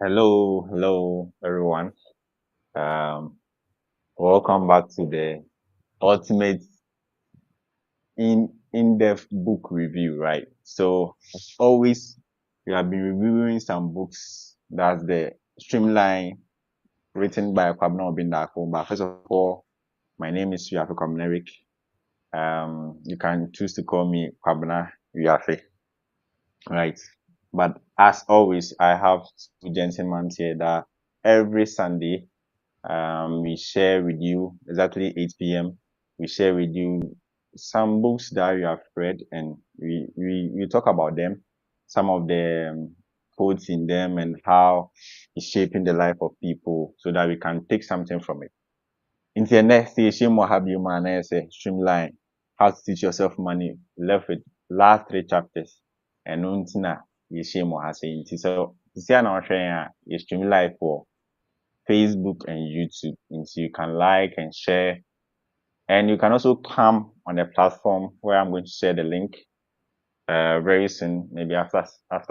Hello, everyone. Um, Welcome back to the ultimate in-depth book review, right? So, as always, we have been reviewing some books. That's the Streamline, written by Kwabena Obindako. But first of all, my name is Yafe Kwabena. You can choose to call me Kwabena Yafe, right? But as always, I have two gentlemen here that every Sunday we share with you exactly 8 p.m. We share with you some books that you have read and we talk about them, some of the quotes in them and how it's shaping the life of people so that we can take something from it. In the next station, we'll have you man say streamline how to teach yourself money left with last three chapters and untina you shame what has saying. So, see, I'm not sharing you streamline for Facebook and YouTube. And so you can like and share. And you can also come on the platform where I'm going to share the link very soon. Maybe after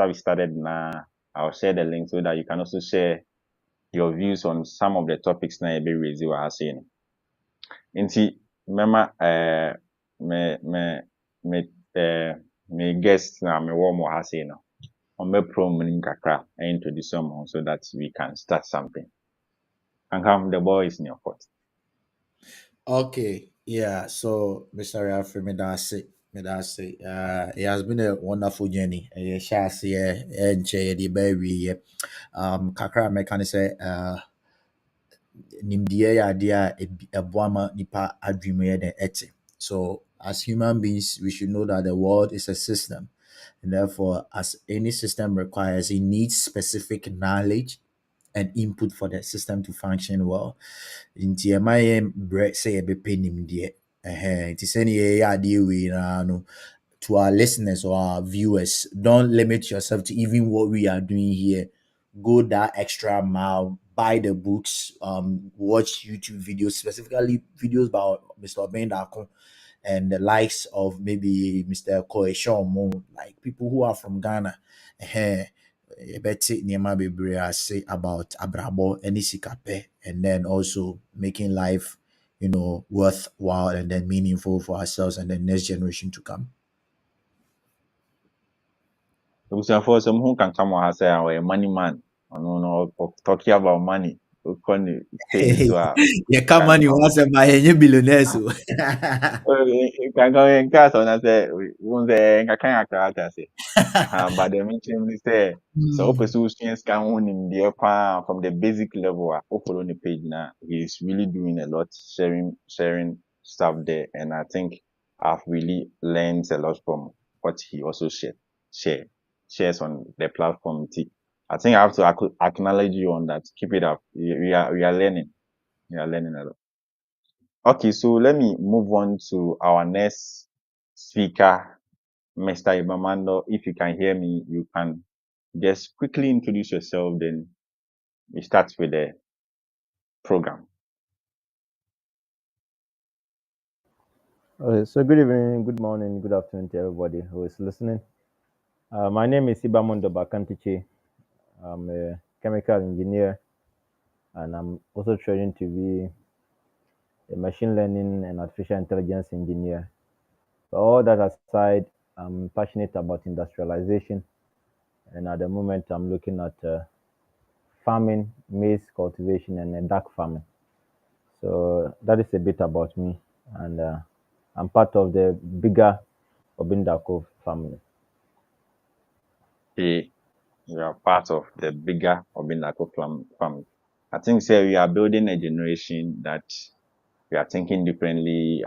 we started now, I'll share the link so that you can also share your views on some of the topics na be raised we are saying. Nti remember me me guest na me warm wa say no. On me promo kakra and introduce someone so that we can start something. And come the ball is in your court. Okay, yeah. So, Mr. Alfred Medase, it has been a wonderful journey. Shasi, and the baby, kakra mekane say, nimdeɛ yɛ adeɛ a ɛboa ma nipa adwene yɛ den ɛte. So, as human beings, we should know that the world is a system, and therefore, as any system requires, it needs specific knowledge and input for the system to function well. Nti ɛma yɛn brɛ sɛ yɛbɛpɛ nimdeɛ. Nti sɛnea yɛyɛ adeɛ wei naa no, to our listeners or our viewers, don't limit yourself to even what we are doing here. Go that extra mile, buy the books, watch YouTube videos, specifically videos by Mr. Ben Dako and the likes of maybe Mr. Koeshomo, like people who are from Ghana. Yɛbɛte nneɛma bebree ase about abrabɔ ne sikapɛ, and then also making life, worthwhile and then meaningful for ourselves and the next generation to come. Abusuafoɔ sɛ mo ho kanka mo ha sɛ ɔyɛ money man ɔno no talking about money wokɔ ne page so a Yɛka money kanka ho asɛm a yɛnyɛ billionaires o. kanka yɛnka sɛ ɔna sɛ wohu sɛ nkaka kakra ate ase but the mention ne sɛ sɛ wopɛ sɛ wosua sika ho nimdeɛ paa from the basic level a wofolo ne page na he's really doing a lot sharing stuff there and I think I've really learned a lot from what he also shares on the platform. I think I have to acknowledge you on that. Keep it up. We are learning. We are learning a lot. Okay, so let me move on to our next speaker, Mr. Ibamando. If you can hear me, you can just quickly introduce yourself, then we start with the program. So good evening, good morning, good afternoon to everybody who is listening. My name is Ibamundo Bakantichi. I'm a chemical engineer, and I'm also training to be a machine learning and artificial intelligence engineer. But all that aside, I'm passionate about industrialization, and at the moment, I'm looking at farming, maize cultivation, and dark farming. So that is a bit about me, and I'm part of the bigger Obindako family. Okay, you are part of the bigger Obinako family. I think, sir, we are building a generation that we are thinking differently,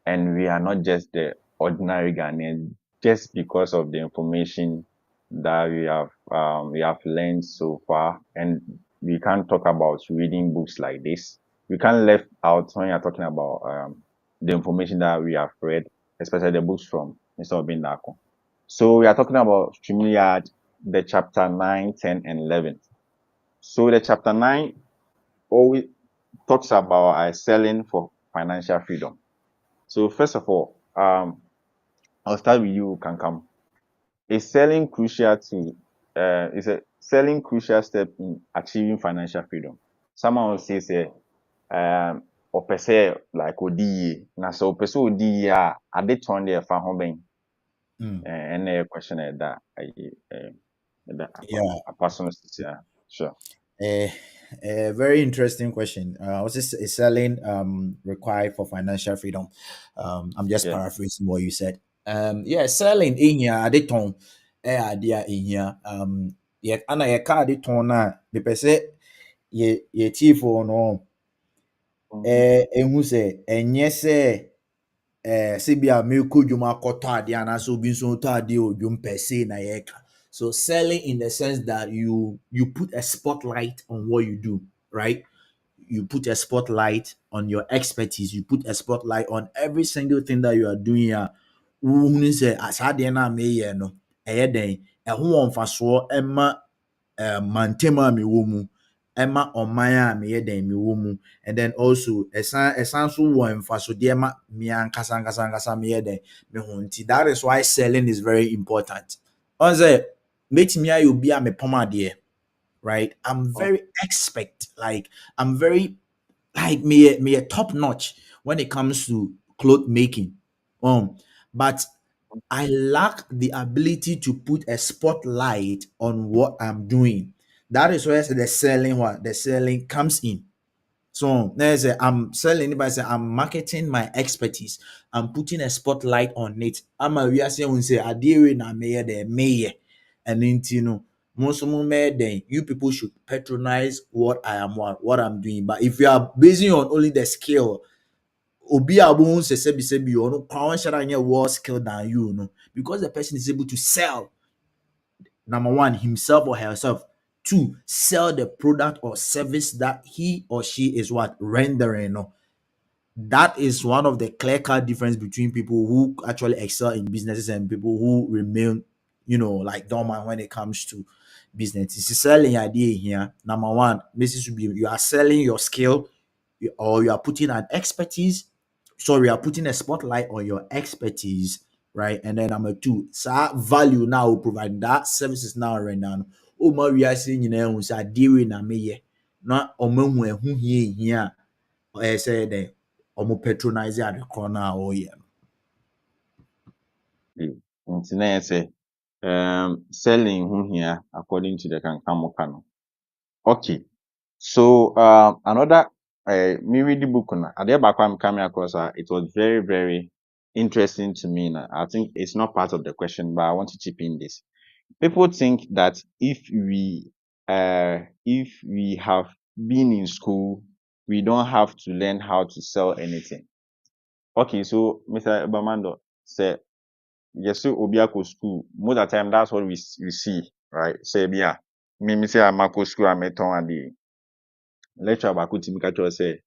and we are not just the ordinary Ghanaians just because of the information that we have learned so far, and we can't talk about reading books like this. We can't left out when you're talking about the information that we have read, especially the books from Mr. Obindako. So we are talking about StreamYard, the chapter 9, 10, and 11. So the chapter 9 always talks about selling for financial freedom. So first of all, I'll start with you, Kankam. Is selling crucial to is selling crucial step in achieving financial freedom. Someone will say, ɔpɛ sɛ like odi yie, na sɛ ɔpɛ sɛ odi yie a, ade tɔn deɛ ɛfa ho bɛn. And a question that Yeah. a personal, yeah, sure. A very interesting question. What is selling required for financial freedom? I'm just paraphrasing what you said. Yeah, selling in here at the tone, idea in here. Yeah, and I card it on na the person ye chief or no. Who say, and yes, CBA milk juma kota di anaso binso ta di o jum per se na yeka. So selling in the sense that you put a spotlight on what you do, right? You put a spotlight on your expertise. You put a spotlight on every single thing that you are doing here. Who say asade na me ye no eye den ho mfaso ema mantema me wo mu ema oman a me ye den me wo mu, and then also esan so wo mfaso de ma me ankasa me ye den me ho nti. That is why selling is very important. On say metimi ayo bi a me pomade, right? I'm very expert. Like I'm very like me a top notch when it comes to cloth making. But I lack the ability to put a spotlight on what I'm doing. That is where the selling comes in. So there's I'm selling it by saying I'm marketing my expertise. I'm putting a spotlight on it. I'm a we are saying we say adhere na mayor the mayor. And then you know most of then you people should patronize what I'm doing. But if you are basing on only the skill, obi abun se bi ono kwa shara nye more skill than you know, because the person is able to sell number one himself or herself, two sell the product or service that he or she is what rendering. No, that is one of the clear-cut difference between people who actually excel in businesses and people who remain, like dormant when it comes to business. It's selling idea here. Number one, this should be you are selling your skill, or you are putting an expertise. Sorry, you are putting a spotlight on your expertise, right? And then number two, so value now provide that services now right now. Oh my, we are saying we say dealing na me not omo who here say the omo patronize at the corner or yeah. Nti na yɛ sɛ selling ho hia according to the kankamoka no. Okay, so another me read the book na adeɛ baako I'm coming across it was very very interesting to me. Na I think it's not part of the question, but I want to chip in this. People think that if we have been in school, we don't have to learn how to sell anything. Okay, so Mr. Bamando said, yes, so Obiako school, most of the time that's what we see, right? Say, yeah, me say I'm school, I'm a ton and the lecture about Timikacho say,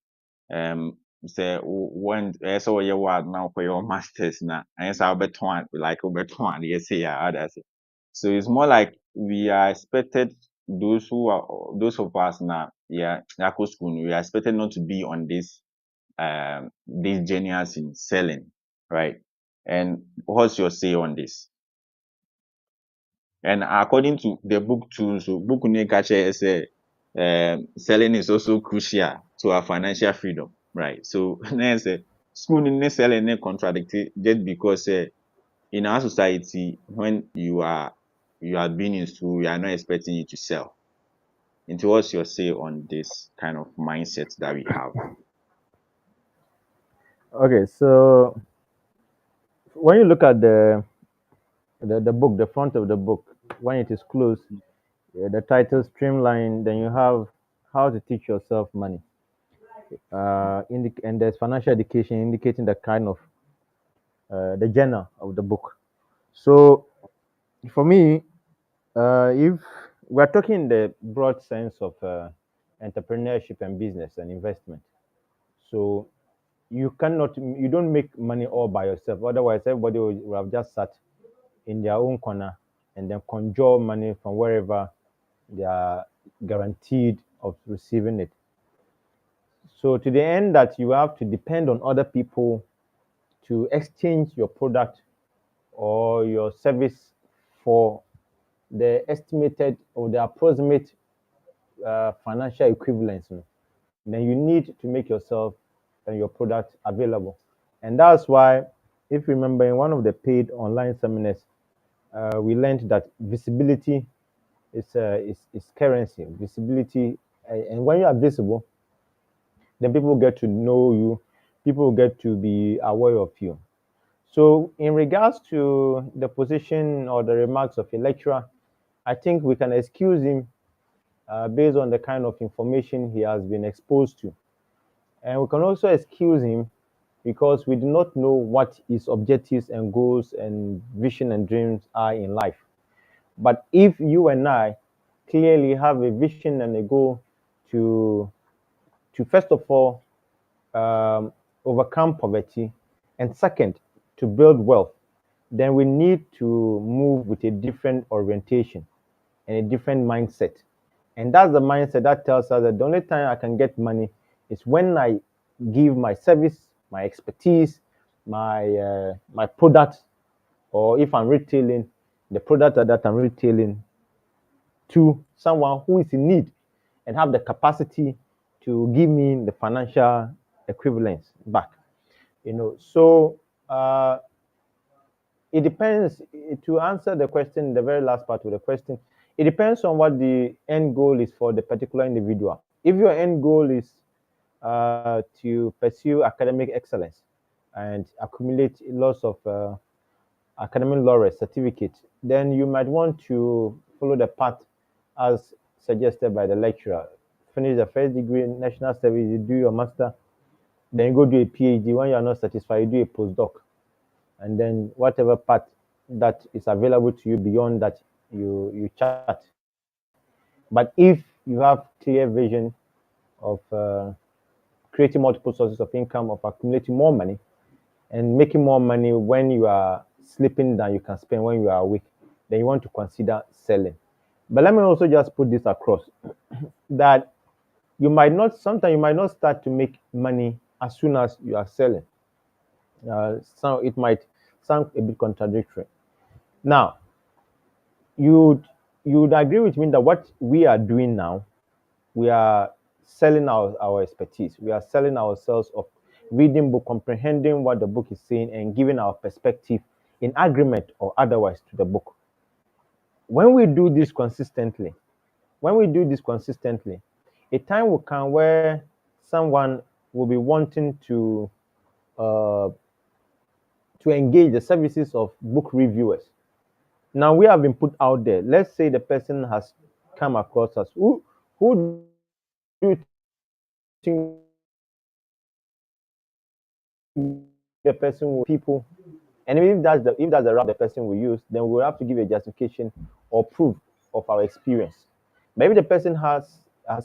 say when so you word now for your masters now, and so I'll be ton like over ton, yes, say, yeah, others. So it's more like we are expected those of us now, yeah, Yako school, we are expected not to be on this genius in selling, right? And what's your say on this? And according to the book too, so book Nekache say selling is also crucial to our financial freedom, right? So say school in selling ne contradicted just because in our society when you are being in school, we are not expecting you to sell. And what's your say on this kind of mindset that we have? Okay, so when you look at the book, the front of the book, when it is closed, the title Streamline, then you have how to teach yourself money. And there's financial education indicating the kind of the genre of the book. So for me, if we're talking in the broad sense of entrepreneurship and business and investment, so you don't make money all by yourself. Otherwise, everybody will have just sat in their own corner and then conjure money from wherever they are guaranteed of receiving it. So to the end that you have to depend on other people to exchange your product or your service for the estimated or the approximate financial equivalence, then you need to make yourself and your product available. And that's why, if you remember, in one of the paid online seminars, we learned that visibility is currency. Visibility, and when you are visible, then people get to know you, people get to be aware of you. So, in regards to the position or the remarks of a lecturer, I think we can excuse him based on the kind of information he has been exposed to. And we can also excuse him because we do not know what his objectives and goals and vision and dreams are in life. But if you and I clearly have a vision and a goal to first of all overcome poverty, and second, to build wealth, then we need to move with a different orientation and a different mindset. And that's the mindset that tells us that the only time I can get money is when I give my service, my expertise, my product, or if I'm retailing, the product that I'm retailing to someone who is in need and have the capacity to give me the financial equivalence back. So it depends. To answer the question, the very last part of the question, it depends on what the end goal is for the particular individual. If your end goal is to pursue academic excellence and accumulate lots of academic laurel certificates, then you might want to follow the path as suggested by the lecturer. Finish the first degree in national service, you do your master, then you go do a PhD. When you are not satisfied, you do a postdoc, and then whatever path that is available to you beyond that, you chart. But if you have clear vision of creating multiple sources of income, of accumulating more money, and making more money when you are sleeping than you can spend when you are awake, then you want to consider selling. But let me also just put this across that sometimes you might not start to make money as soon as you are selling. So it might sound a bit contradictory. Now, you'd you'd agree with me that what we are doing now, we are selling our expertise. We are selling ourselves of reading book, comprehending what the book is saying, and giving our perspective in agreement or otherwise to the book. When we do this consistently, when we do this consistently, a time will come where someone will be wanting uh, to engage the services of book reviewers. Now we have been put out there. Let's say the person has come across us. Who do you think the person will people? And if that's the route the person will use, then we'll have to give a justification or proof of our experience. Maybe the person has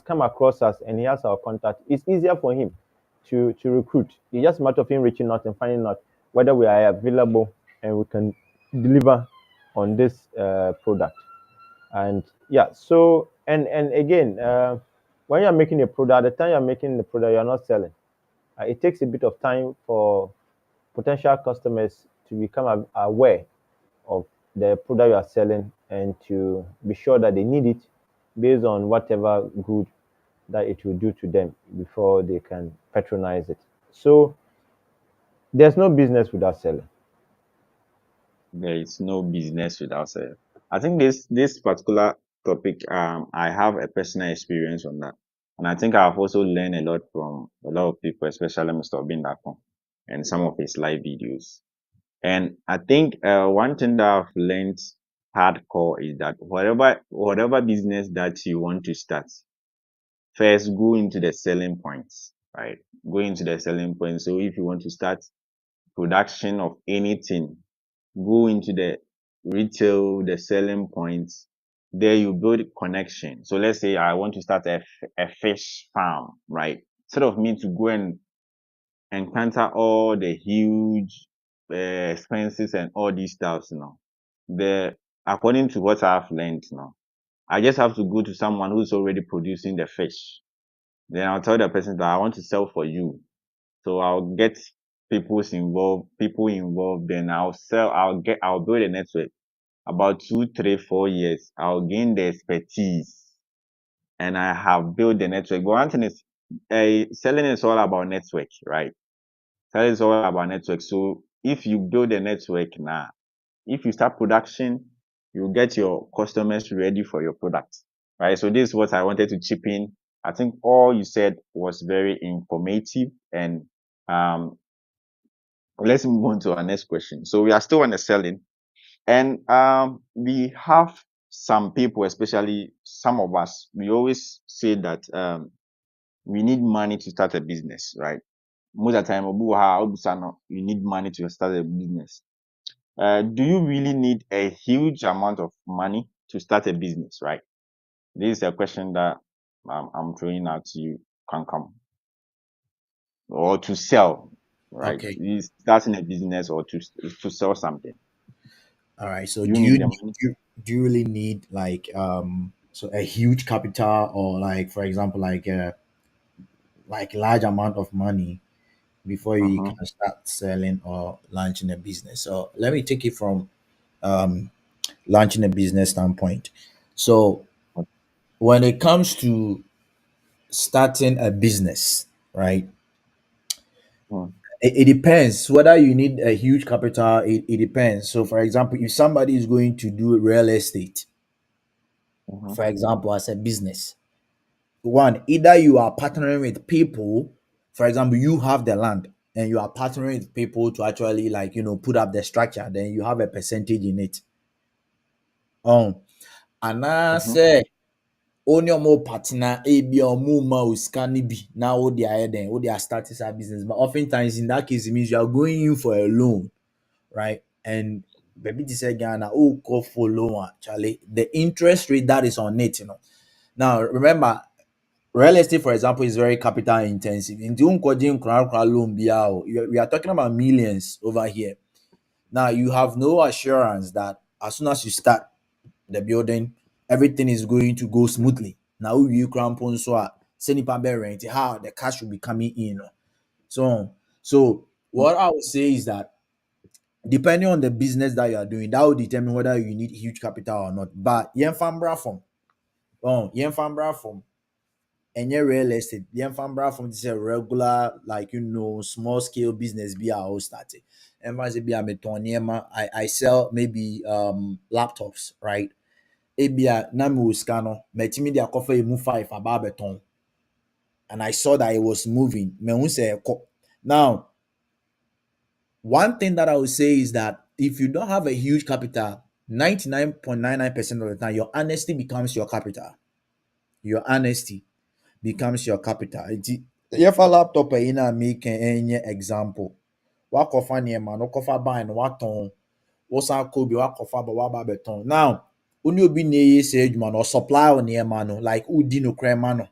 come across us and he has our contact. It's easier for him to recruit. It's just a matter of him reaching out and finding out whether we are available and we can deliver on this product. And yeah, so and again, when you're making a product, at the time you're making the product, you're not selling. It takes a bit of time for potential customers to become aware of the product you are selling and to be sure that they need it based on whatever good that it will do to them before they can patronize it. So there's no business without selling. There is no business without sales. I think this particular topic, I have a personal experience on that, and I think I've also learned a lot from a lot of people, especially Mr. Obindakon and some of his live videos. And I think one thing that I've learned hardcore is that whatever business that you want to start, first go into the selling points, right? Go into the selling points. So if you want to start production of anything, go into the retail, the selling points. There you build connection. So let's say I want to start a fish farm, right? Instead of me to go and encounter all the huge expenses and all these stuffs, the according to what I've learned, I just have to go to someone who's already producing the fish. Then I'll tell the person that I want to sell for you. So I'll get people involved, then I'll build a network. about 2, 3, 4 years, I'll gain the expertise and I have built the network. But one thing is, selling is all about network, right? Selling is all about network. So if you build a network now, if you start production, you get your customers ready for your product, right? So this is what I wanted to chip in. I think all you said was very informative, and um, let's move on to our next question. So we are still on the selling, and we have some people, especially some of us, we always say that we need money to start a business, right? Most of the time, you need money to start a business. Do you really need a huge amount of money to start a business, right? This is a question that I'm throwing out to you. Can come or to sell, right? Okay. Is starting a business or to sell something. All right. So Do you need the money? do you really need like so a huge capital, or like for example like large amount of money before you Uh-huh. can start selling or launching a business? So let me take it from um launching a business standpoint. So when it comes to starting a business, right? It depends whether you need a huge capital. It depends. So, for example, if somebody is going to do real estate, Uh-huh. for example, as a business, one, either you are partnering with people, for example, you have the land and you are partnering with people to actually, like, put up the structure, then you have a percentage in it. And I Uh-huh. say, only more partner, a be or more mouse can be now, they are then, they are starting a business. But oftentimes, in that case, it means you are going in for a loan, right? And baby this Ghana, oh, call for loan, Charlie. The interest rate that is on it, Now, remember, real estate, for example, is very capital intensive. In June, loan, we are talking about millions over here. Now, you have no assurance that as soon as you start the building, everything is going to go smoothly. Now, you cramp on so send rent, how the cash will be coming in. So what I would say is that depending on the business that you are doing, that will determine whether you need huge capital or not. But yen fambra from any real estate, yen fambra from this a regular, like small scale business be our started. And as be a I sell maybe laptops, right? Ebia na me scan metimi dia coffee mu 5 about beton, and I saw that it was moving. Me hu say now, one thing that I would say is that if you don't have a huge capital, 99.99% of the time, your honesty becomes your capital. Your honesty becomes your capital. If a laptop in a make any example, what cover near man, no cover buy no what on, wosan ko bi wakɔfa ba waba bɛtɔn. Now, only obi na ɛyɛ sɛ adwuma no, ɔsupply wo nneɛma no, like wodi nokorɛ ma no.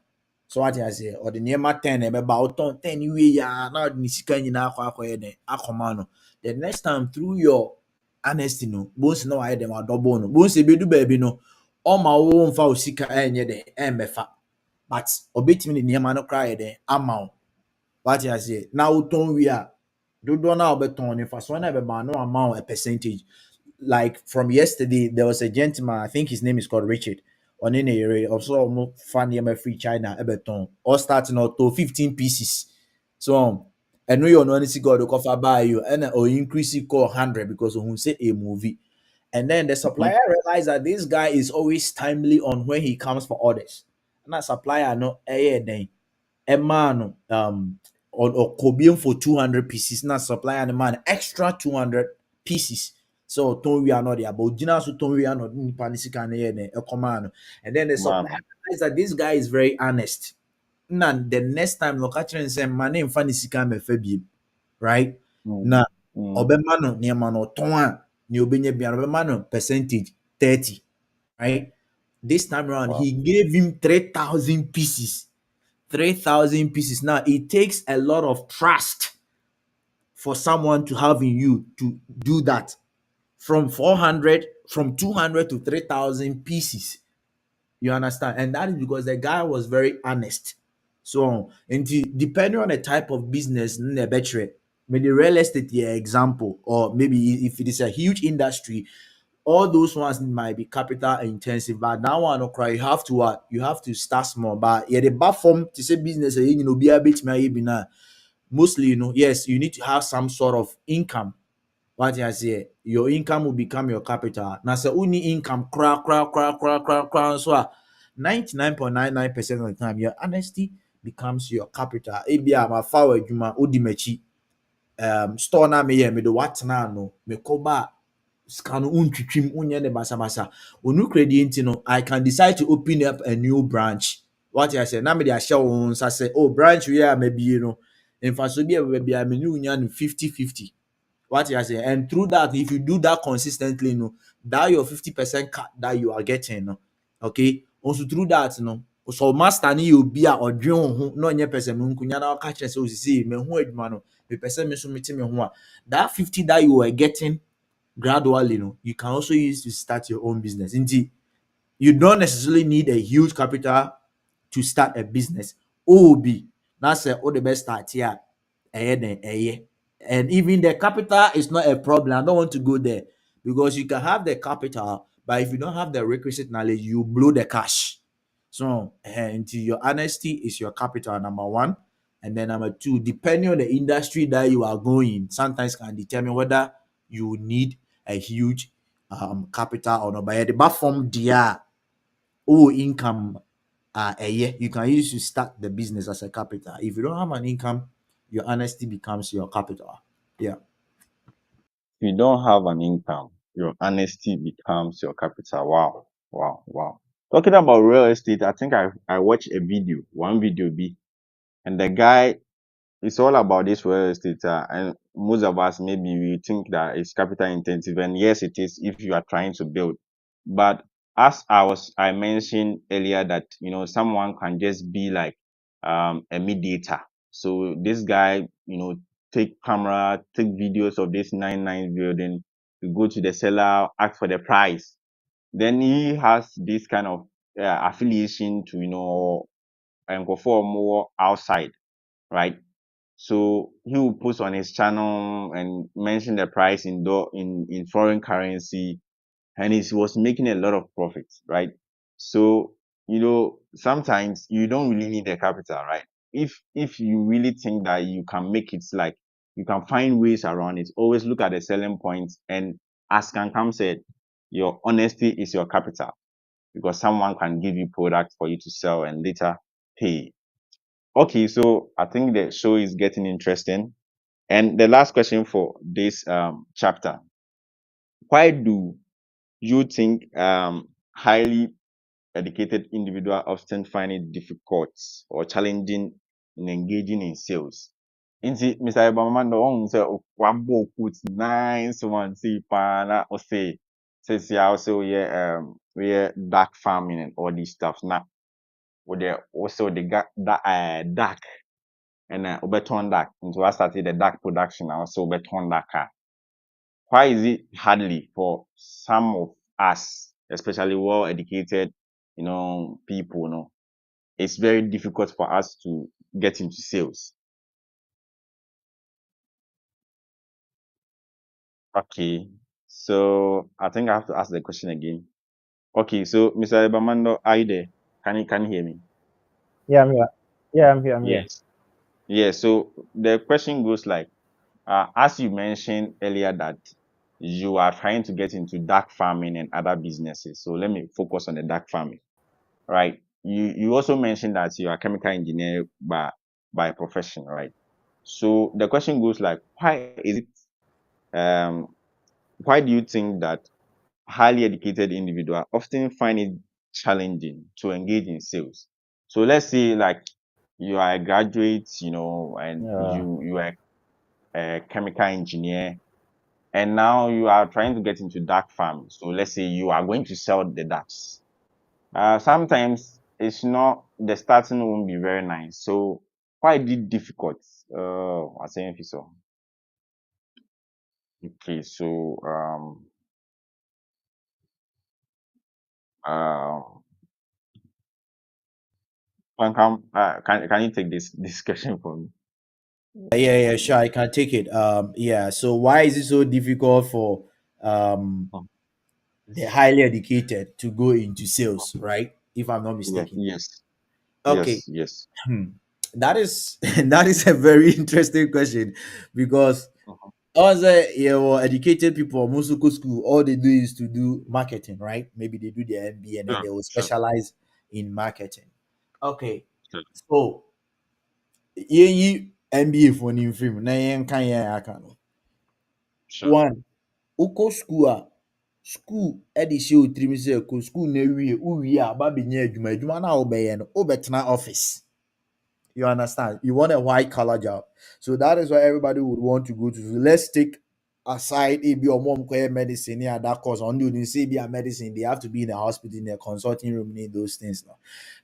So what I say, or the nneɛma 10 na ɛbɛba, wotɔn 10 wie ya na ɔde ne sika nyinaa akɔyɛ dɛn akɔma no. The next time through your honesty no, bones na wayɛ dɛn wadɔbɔ no. Bones ebedu baabi no, ɔma wo mfa wo sika ɛnyɛ dɛn ɛmmɛfa. But obetumi de nneɛma no koraa yɛ dɛn ama wo. What I say, na wotɔn wie a, dodoɔ no a wobɛtɔn no, mfasoɔ no a ɛbɛba no ama wo a percentage. Like from yesterday, there was a gentleman, I think his name is called Richard. On in the area, also almost fan free China, Everton, all starting out to 15 pieces. So, I know you're not got the cover by you, and or increase it call 100 because of who say a movie. And then the supplier realized that this guy is always timely on when he comes for orders. And that supplier no then a man or cobium for 200 pieces, not supply and man extra 200 pieces. So ton we are not there, but Gina so ton we are not in panisika a command. And then the supplier Man. realized that this guy is very honest. Now the next time look at and say my name fanisika me febi, right? Mm. Now Mm. obemano near man or ton ni obenye bian obemano percentage 30, right? This time around Wow. he gave him 3,000 pieces. 3,000 pieces. Now, it takes a lot of trust for someone to have in you to do that. From 400, from 200 to 3,000 pieces. You understand? And that is because the guy was very honest. So, and depending on the type of business, maybe real estate, yeah, example, or maybe if it is a huge industry, all those ones might be capital intensive, but that one okay, you have to what? You have to start small. But yeah, the platform to say business, you know, be a bit mostly, you know, yes, you need to have some sort of income. What I say, your income will become your capital. Now, say only income, 99.99% of the time, your honesty becomes your capital. Ebi a ma fa adwuma odi machi. Store na me ye me do what na no me koba sika no untwitwim unye ne basa basa. Onu credit nti no, I can decide to open up a new branch. What I say, na me dey ahye wo nsa say, oh branch we are maybe you know. In fact, so be a baby I me unya no 50-50. What you are saying, and through that, if you do that consistently, you know, that your 50% cut that you are getting, no, okay. Also through that, you know, so master ni you be a or dream no nye person munkunya na catch so see me who adwuma no me person me so me me ho a that 50 that you were getting gradually, you know, you can also use to start your own business. Indeed, you don't necessarily need a huge capital to start a business. OB, that's all the best start here. And even the capital is not a problem. I don't want to go there because you can have the capital, but if you don't have the requisite knowledge, you blow the cash. So, and your honesty is your capital, number one. And then number two, depending on the industry that you are going, sometimes can determine whether you need a huge capital or not. But the platform, there, income a year, you can use to start the business as a capital. If you don't have an income, your honesty becomes your capital. Yeah. If you don't have an income, your honesty becomes your capital. Wow. Wow. Wow. Talking about real estate, I think I watched a video, one video B, and the guy, it's all about this real estate. And most of us, maybe we think that it's capital intensive. And yes, it is if you are trying to build. But as I mentioned earlier that, you know, someone can just be like, a mediator. So this guy, you know, take camera, take videos of this 99 building, to go to the seller, ask for the price. Then he has this kind of affiliation to, you know, and go for more outside, right? So he will post on his channel and mention the price in foreign currency, and he was making a lot of profits, right? So, you know, sometimes you don't really need the capital, right? If you really think that you can make it, like you can find ways around it, always look at the selling points. And as Kankam said, your honesty is your capital, because someone can give you product for you to sell and later pay. Okay, so I think the show is getting interesting. And the last question for this chapter: why do you think highly educated individuals often find it difficult or challenging in engaging in sales? Nti, Mr. Ebamando, on say wabo put nice one see pana or say also we dark farming and all these stuff. Now, with the also the dark and Obeton dark into I started the dark production and also Obeton dark. Why is it hardly for some of us, especially well educated, you know, people, you know, it's very difficult for us to get into sales? Okay. So I think I have to ask the question again. Okay, so Mr. Ebamando, are you there? Can you hear me? Yeah, I'm here. Yeah, I'm here. I'm here. Yes. Yeah, so the question goes like, as you mentioned earlier that you are trying to get into dark farming and other businesses. So let me focus on the dark farming, right? You also mentioned that you are a chemical engineer by profession, right? So the question goes like, um why do you think that highly educated individuals often find it challenging to engage in sales? So let's say like you are a graduate, you know, and Yeah. you are a chemical engineer, and now you are trying to get into dark farming. So let's say you are going to sell the ducks. Sometimes it's not, the starting won't be very nice. So why is it difficult? I say so. Okay, so um can you take this question for me? Yeah, sure, I can take it. Yeah. So why is it so difficult for um Oh. the highly educated to go into sales, right? If I'm not Yeah, mistaken. yes, Okay. yes. That is that is a very interesting question because Mhm. us educated people most go school, all they do is to do marketing, right? Maybe they do their MBA and then Sure, they will sure, specialize in marketing. Okay. sure, So ye MBA for new film na yen kan yen aka no. sure. One, uko school school de hyɛ wo tirim sɛ kɔ school na wowie a ba bɛnya adwuma no a wobɛyɛ no wobɛtena office. You understand? You want a white collar job. So that is why everybody would want to go to. So let's take aside if your mom medicine, yeah, that course on you say be a medicine, they have to be in a hospital, in a consulting room, need those things now.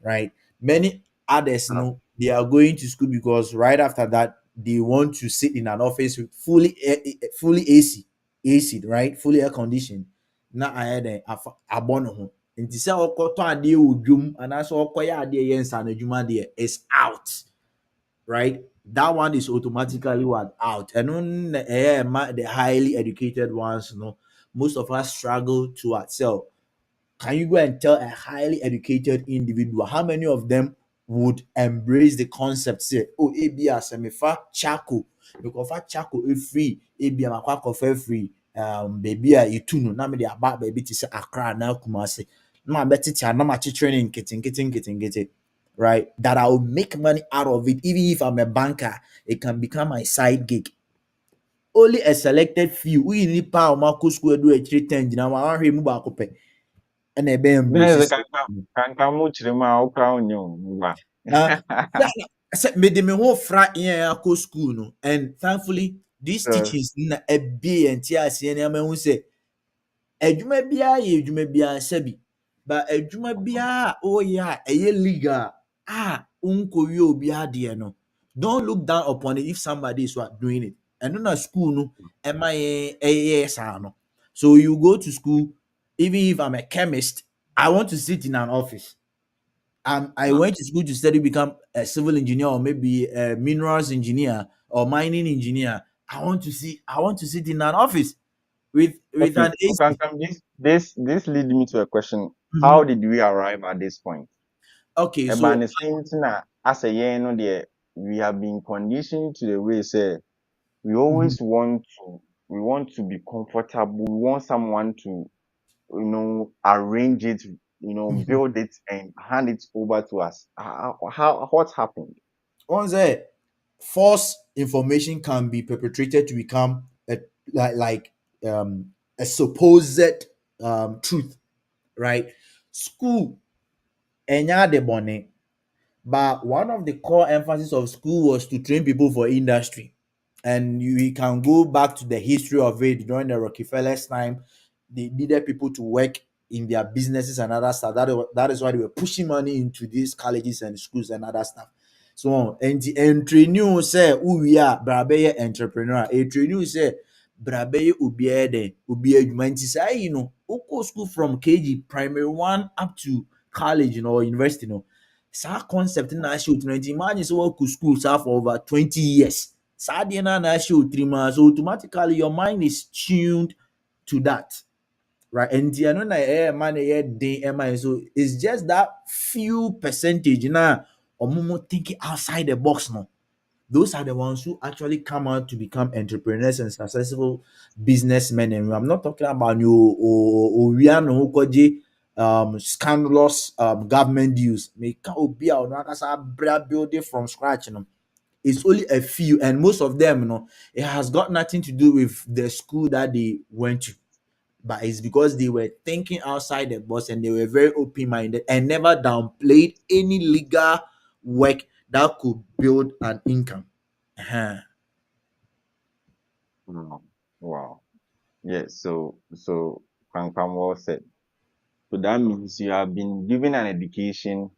Right? Many others Uh, know they are going to school because right after that they want to sit in an office with fully AC, right? Fully air conditioned. Na ayɛ dɛn abɔ ne ho nti sɛ ɔkɔtɔ adeɛ wɔ dwom anaasɛ ɔkɔyɛ adeɛ yɛ nsa no adwuma deɛ is out, right? That one is automatically what out. And on the highly educated ones, most of us struggle to excel. Can you go and tell a highly educated individual how many of them would embrace the concept? Say, oh, ABA semifa chako, because fa chako is free, ABA makwako for free. Baby, you no, na me the about baby to say Accra na Kumasi. No, I bet it, no, my training, getting, right? That I will make money out of it, even if I'm a banker, it can become my side gig. Only a selected few. We need power, Marco Square do a 310, you know, I want him back up. And a band na ɛsɛ embraces. kanka mu kyerɛ mu a wokora wonyɛ wo mba. Uh, made me whole frat yeah go school no, and thankfully these So, teachings na a be and tears and I mean say adwuma biara yɛ adwuma biara sɛbi but adwuma biara oh yeah ɛyɛ legal unkɔwie obi adeɛ no, don't look down upon it if somebody is what doing it ɛno na school no ɛma yɛn ɛyɛ saa no. So you go to school, even if I'm a chemist, I want to sit in an office. I no. went to school to study become a civil engineer or maybe a minerals engineer or mining engineer. I want to sit in an office with Okay, an so AC. Kankam, this leads me to a question. How Mhm. did we arrive at this point? Okay, About so the same thing as a year, no, there we have been conditioned to the way say we mhm, always want to be comfortable. We want someone to arrange it, mhm. build it and hand it over to us. How what happened? Once false information can be perpetrated to become a like a supposed truth, right? School enya de bone. But one of the core emphasis of school was to train people for industry. And you can go back to the history of it during the Rockefeller's time. They needed people to work in their businesses and other stuff. That is why they were pushing money into these colleges and schools and other stuff. So, and train you say, who we are, Brabeye entrepreneur. A train you say, Brabeye ubiede, ubiede, say, Oko school from KG, primary one up to college, university, saa concept na ahyɛ wo tirim nti imagine sɛ woakɔ school saa for over 20 years saa adeɛ no a na ahyɛ wo tirim a so automatically your mind is tuned to that, right? Nti ɛno na ɛyɛ ma no ɛyɛ den ɛma yɛn. So it's just that few percentage na ɔmo mo thinking outside the box no, those are the ones who actually come out to become entrepreneurs and successful businessmen. And I'm not talking about you or we are no koji scandalous government deals. Make obi a ono akasa build it from scratch. It's only a few, and most of them, it has got nothing to do with the school that they went to, but it's because they were thinking outside the box and they were very open-minded and never downplayed any legal work that could build an income. Uh-huh. Wow. Wow. Yes. So Kankam well said. So that means you have been given an education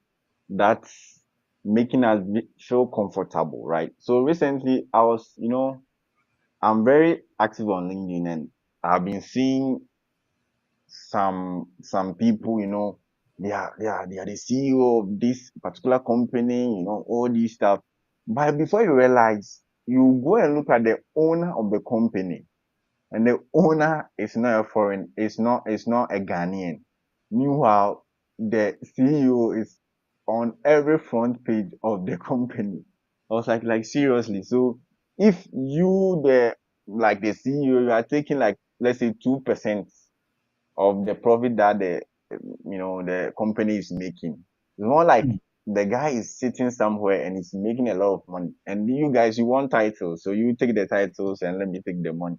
that's making us feel comfortable, right? So recently I'm very active on LinkedIn and I've been seeing some people, they are the CEO of this particular company, all this stuff. But before you realize, you go and look at the owner of the company. and the owner is not a foreign, it's not a Ghanaian. Meanwhile, the CEO is on every front page of the company. I was like seriously. So if you the CEO, you are taking like let's say 2% of the profit that the company is making. It's more like the guy is sitting somewhere and he's making a lot of money. And you guys, you want titles, so you take the titles and let me take the money.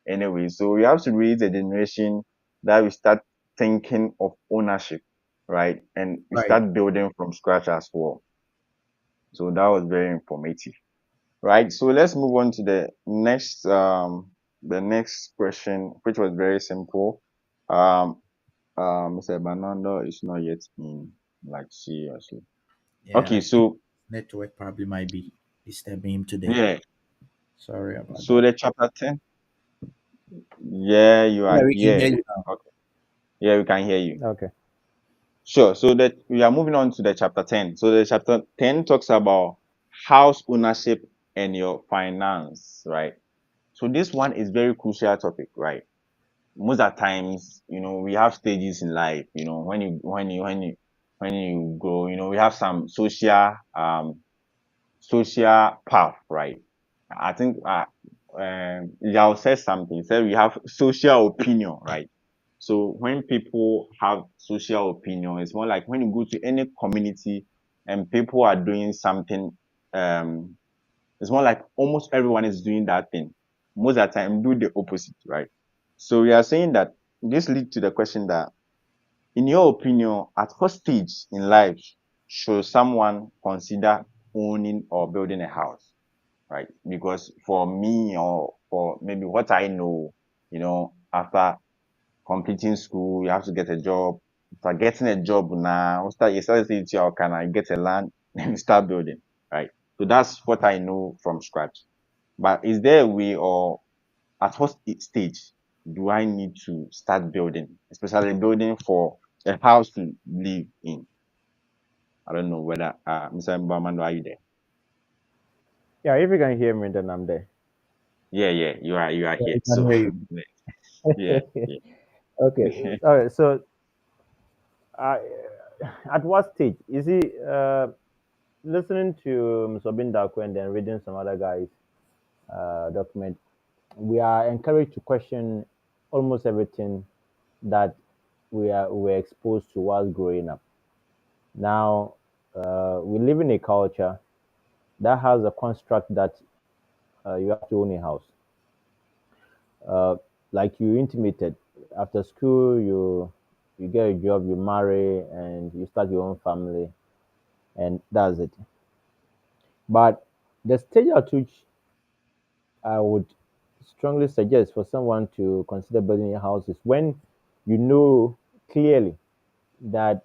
Anyway, so we have to raise a generation that we start thinking of ownership, right? And we Right. start building from scratch as well. So that was very informative, right? So let's move on to the next question, which was very simple. Um, Mr. Bernardo is not yet in, like seriously. Yeah, Okay, I think so network probably might be disturbing him today. yeah, Sorry about so that. the chapter 10. Yeah, you Yeah, are. we can Yeah, hear you now. okay. Yeah, we can hear you. Okay. Sure. So that we are moving on to the chapter 10. So the chapter 10 talks about house ownership and your finance, right? So this one is very crucial topic, right? Most of the times, we have stages in life, when you grow, we have some social path, right? I think Yao said something. He said we have social opinion, right? So when people have social opinion, it's more like when you go to any community and people are doing something, um, it's more like almost everyone is doing that thing. Most of the time, do the opposite, right? So we are saying that this leads to the question that, in your opinion, at what stage in life should someone consider owning or building a house, right? Because for me, or for maybe what I know, after completing school, you have to get a job. After getting a job now, you start saying to your, can I get a land and you start building, right? So that's what I know from scratch. But is there a way, or at what stage do I need to start building, especially building for a house to live in? I don't know whether Mr. Mbamando, are you there? Yeah, if you can hear me, then I'm there. Yeah, yeah, you are Yeah, here. we can So hear you. yeah, yeah. Okay. All right. So, uh, at what stage? You see, listening to Mr. Bindako and then reading some other guys' document, we are encouraged to question almost everything that we're exposed to while growing up. Now, we live in a culture that has a construct that you have to own a house. Uh, like you intimated, after school, you get a job, you marry, and you start your own family, and that's it. But the stage at which I would strongly suggest for someone to consider building a house is when you know clearly that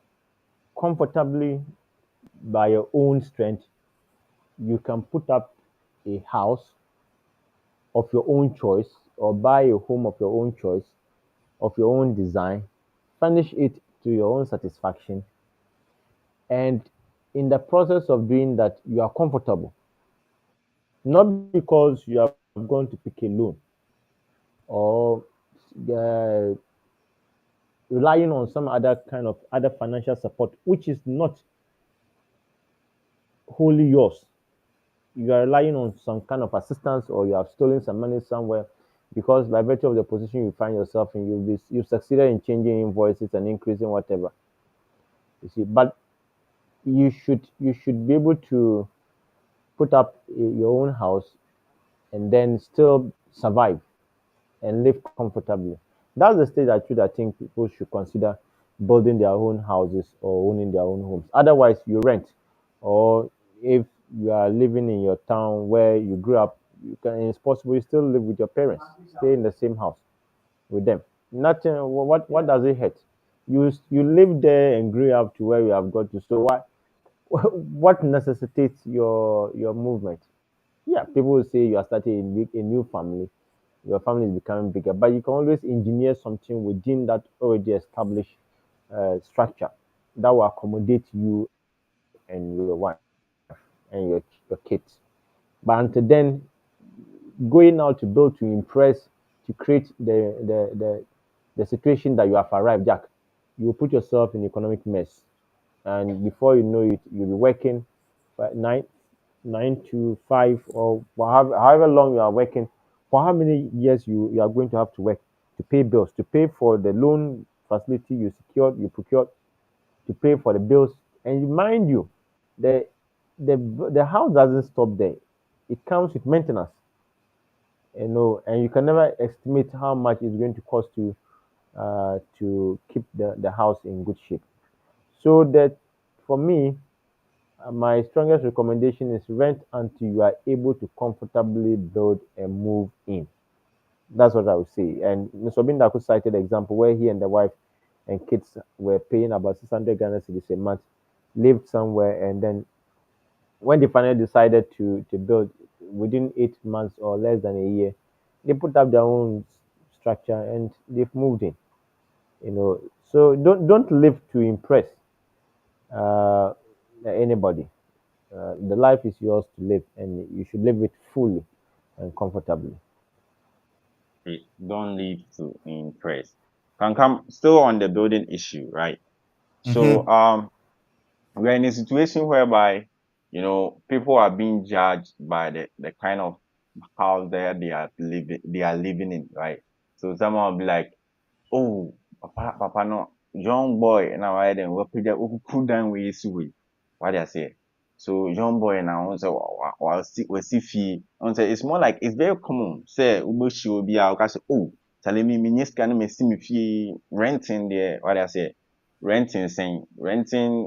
comfortably by your own strength you can put up a house of your own choice or buy a home of your own choice, of your own design, furnish it to your own satisfaction, and in the process of doing that, you are comfortable. Not because you have gone to pick a loan or uh, relying on some other kind of other financial support, which is not wholly yours. You are relying on some kind of assistance or you have stolen some money somewhere because by virtue of the position you find yourself in, you've succeeded in changing invoices and increasing whatever. You see, but you should be able to put up your own house and then still survive and live comfortably. That's the stage at which I think people should consider building their own houses or owning their own homes. Otherwise, you rent, or if you are living in your town where you grew up, you can. It's possible you still live with your parents, stay in the same house with them. Nothing. What does it hurt? You live there and grew up to where you have got to. So why? What necessitates your movement? Yeah, people will say you are starting a new family, your family is becoming bigger, but you can always engineer something within that already established structure that will accommodate you and your wife and your kids. But until then, going out to build to impress, to create the situation that you have arrived, Jack, you will put yourself in economic mess, and before you know it, you'll be working 9 to 5 or however long you are working. For how many years you are going to have to work to pay bills, to pay for the loan facility you procured, to pay for the bills. And mind you, the the house doesn't stop there. It comes with maintenance, and you can never estimate how much it's going to cost to keep the house in good shape. So that for me, my strongest recommendation is rent until you are able to comfortably build and move in. That's what I would say. And Mr. Bindaku cited an example where he and the wife and kids were paying about 600 Ghana cedis a month, lived somewhere, and then when they finally decided to build within 8 months or less than a year, they put up their own structure and they've moved in. So don't live to impress uh, anybody. The life is yours to live, and you should live it fully and comfortably. Don't leave to impress. Can come still on the building issue, right? So we're in a situation whereby people are being judged by the kind of house that they are living in, right? So someone will be like, oh, papa no young boy na why then we cool down we see what I say. So young boy now say we see fee. On say it's more like it's very common. Say uboshi will be out say, oh, tell me yes can me see me fee renting there, what I say. Renting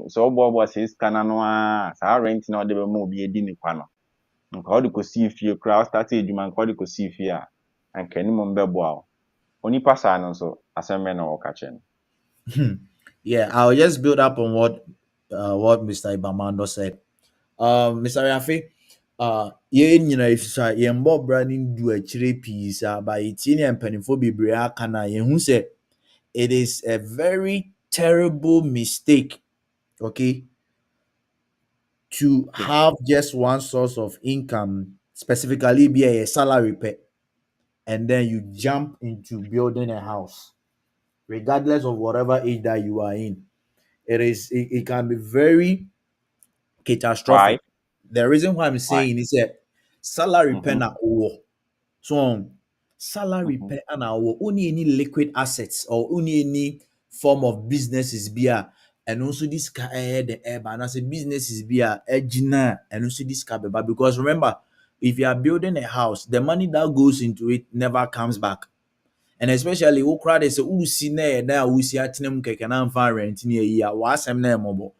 so boy says can no sa renting or the mo be edi ni kwa no. Nka ọ dị kosi fie kura start edwuma nka ọ dị kosi fie a anka ni mo mbebo a onipa saa no so asɛm na wɔka kyerɛ no. Yeah, I'll just build up on what Mr. Ibamando said. Mr. Rafi, yɛn nyinaa efisɛ yɛn mbɔ bra ne du akyire pii saa, but yɛtie ne mpanimfoɔ bebree aka na yɛhu sɛ it is a very terrible mistake, okay, to have just one source of income, specifically be a salary pay, and then you jump into building a house, regardless of whatever age that you are in. It can be very catastrophic. Why? The reason why I'm saying is that salary pay Mhm. na owo. So salary pay na owo. Only any liquid assets or only any form of businesses be and also this car the air and as a businesses be ejina and also this car because remember, if you are building a house, the money that goes into it never comes back. And especially who crowd is who see na who see atenam keke na mfa rent ni a wasem na mobo.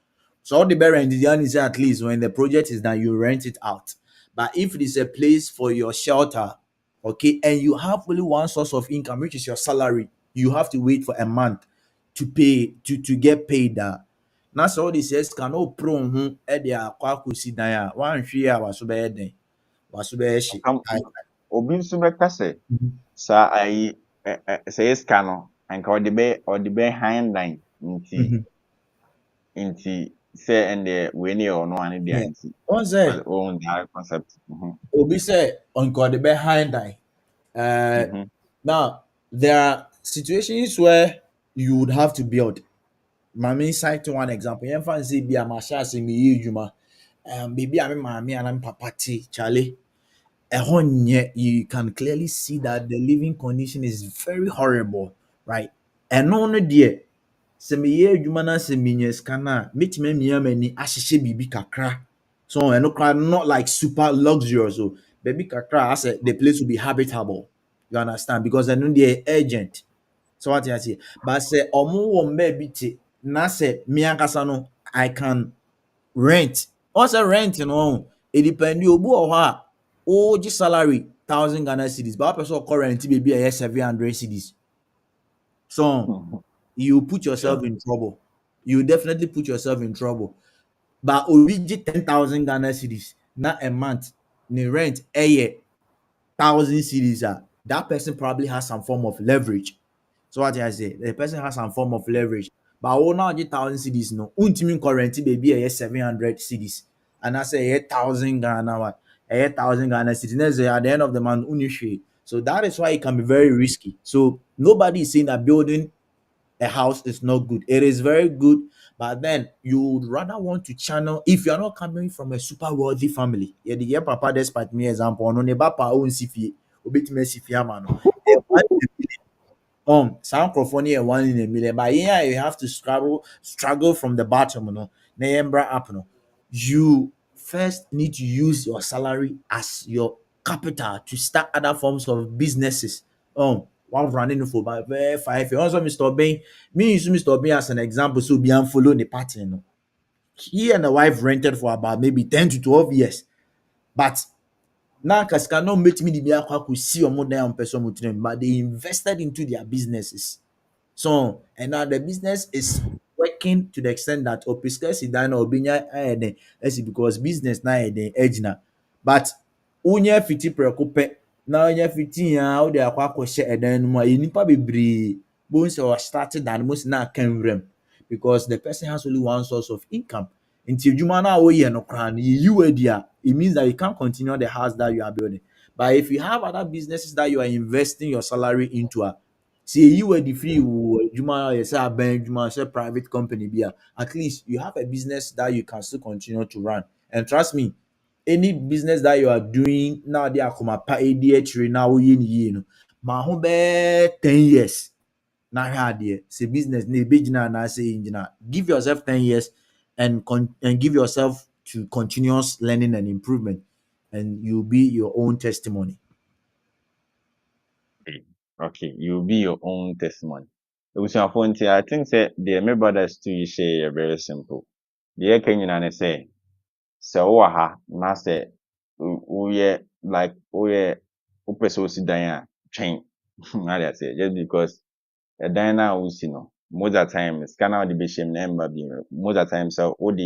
So all the better rent is at least when the project is done, you rent it out. But if it is a place for your shelter, okay, and you have only one source of income, which is your salary, you have to wait for a month to pay to get paid that. Na so this says can no pro ho e de akwa kosi dan a wan hwe a waso be den waso be hye. Obi nso bɛka sɛ saa ayi sɛ yɛsika no anka ɔde bɛ han line nti sɛ ɛndeɛ wei ne yɛ ɔno ane deɛ nti One say own that concept. obi say onko de behind dan. Now there are situations where you would have to build. Mami cite one example. Yen fan say bi amasha se mi yi adwuma. Baby ami mami and papa ti Charlie. You can clearly see that the living condition is very horrible, right? And no dear. Sɛ meyɛ adwuma na sɛ menya sika no a mɛtumi amia m'ani ahyehyɛ biribi kakra, so ɛno koraa not like super luxurious o, baabi kakra a asɛ the place will be habitable, you understand, because ɛno deɛ urgent. So what I say, but sɛ ɔmo wɔ mmaa bi te na sɛ me ankasa no I can rent. Ɔsɛ rent no it depend obi wɔ hɔ a wogye salary 1,000 Ghana cedis but wopɛ sɛ ɔkɔ rent baabi a ɛyɛ 700 cedis. So you put yourself in trouble. You definitely put yourself in trouble. But already 10,000 Ghana cedis, not a month, the rent a 1,000 cedis. That person probably has some form of leverage. So what I say, the person has some form of leverage. But oh now 1,000 cedis no, untimin currency baby a 700 cedis, and I say 1,000 Ghana what, 1,000 Ghana cedis. At the end of the month, unishwe. So that is why it can be very risky. So nobody is saying that building a house is not good. It is very good, but then you would rather want to channel if you are not coming from a super wealthy family. Yeah, the year papa despite me example, no ne papa own sifi, obetime sifi ama no. Some microphone here 1 in a million, but yeah, you have to struggle from the bottom, na yembra up, you first need to use your salary as your capital to start other forms of businesses. One running for about 5 years. Also, Mr. Bain, me use Mr. Bain as an example, so be follow the pattern. He and the wife rented for about maybe 10 to 12 years, but now kasika no make me the be akwa see omo dan on person but they invested into their businesses. So, and now the business is working to the extent that opiskesi dan obinya ayeden, that's because business na ayeden ejina. But unye fiti preko pe na unye fiti ya o de akwa akɔhyɛ ɛdan no mu a nipa bebree bo nse o started dan mo na kan wrem because the person has only one source of income. Nti adwuma na woyɛ no kra no yiyi adi a, it means that you can't continue the house that you are building. But if you have other businesses that you are investing your salary into, see you were the free Juma, you say bank Juma, say private company be at least you have a business that you can still continue to run. And trust me, any business that you are doing now, they are come up ADH now you ma ho be 10 years. Now here say business ne be na say engineer. Give yourself 10 years and give yourself to continuous learning and improvement, and you'll be your own testimony. Okay, you'll be your own testimony. I think say the my brothers too share very simple. The can you say wowɔ ha na sɛ woyɛ like woyɛ wopɛ sɛ wosi dan a twɛn ade ase just because ɛdan no a wosi no most of the time sika na wode bɛhyɛ mu na ɛmba bi most of the time sɛ wode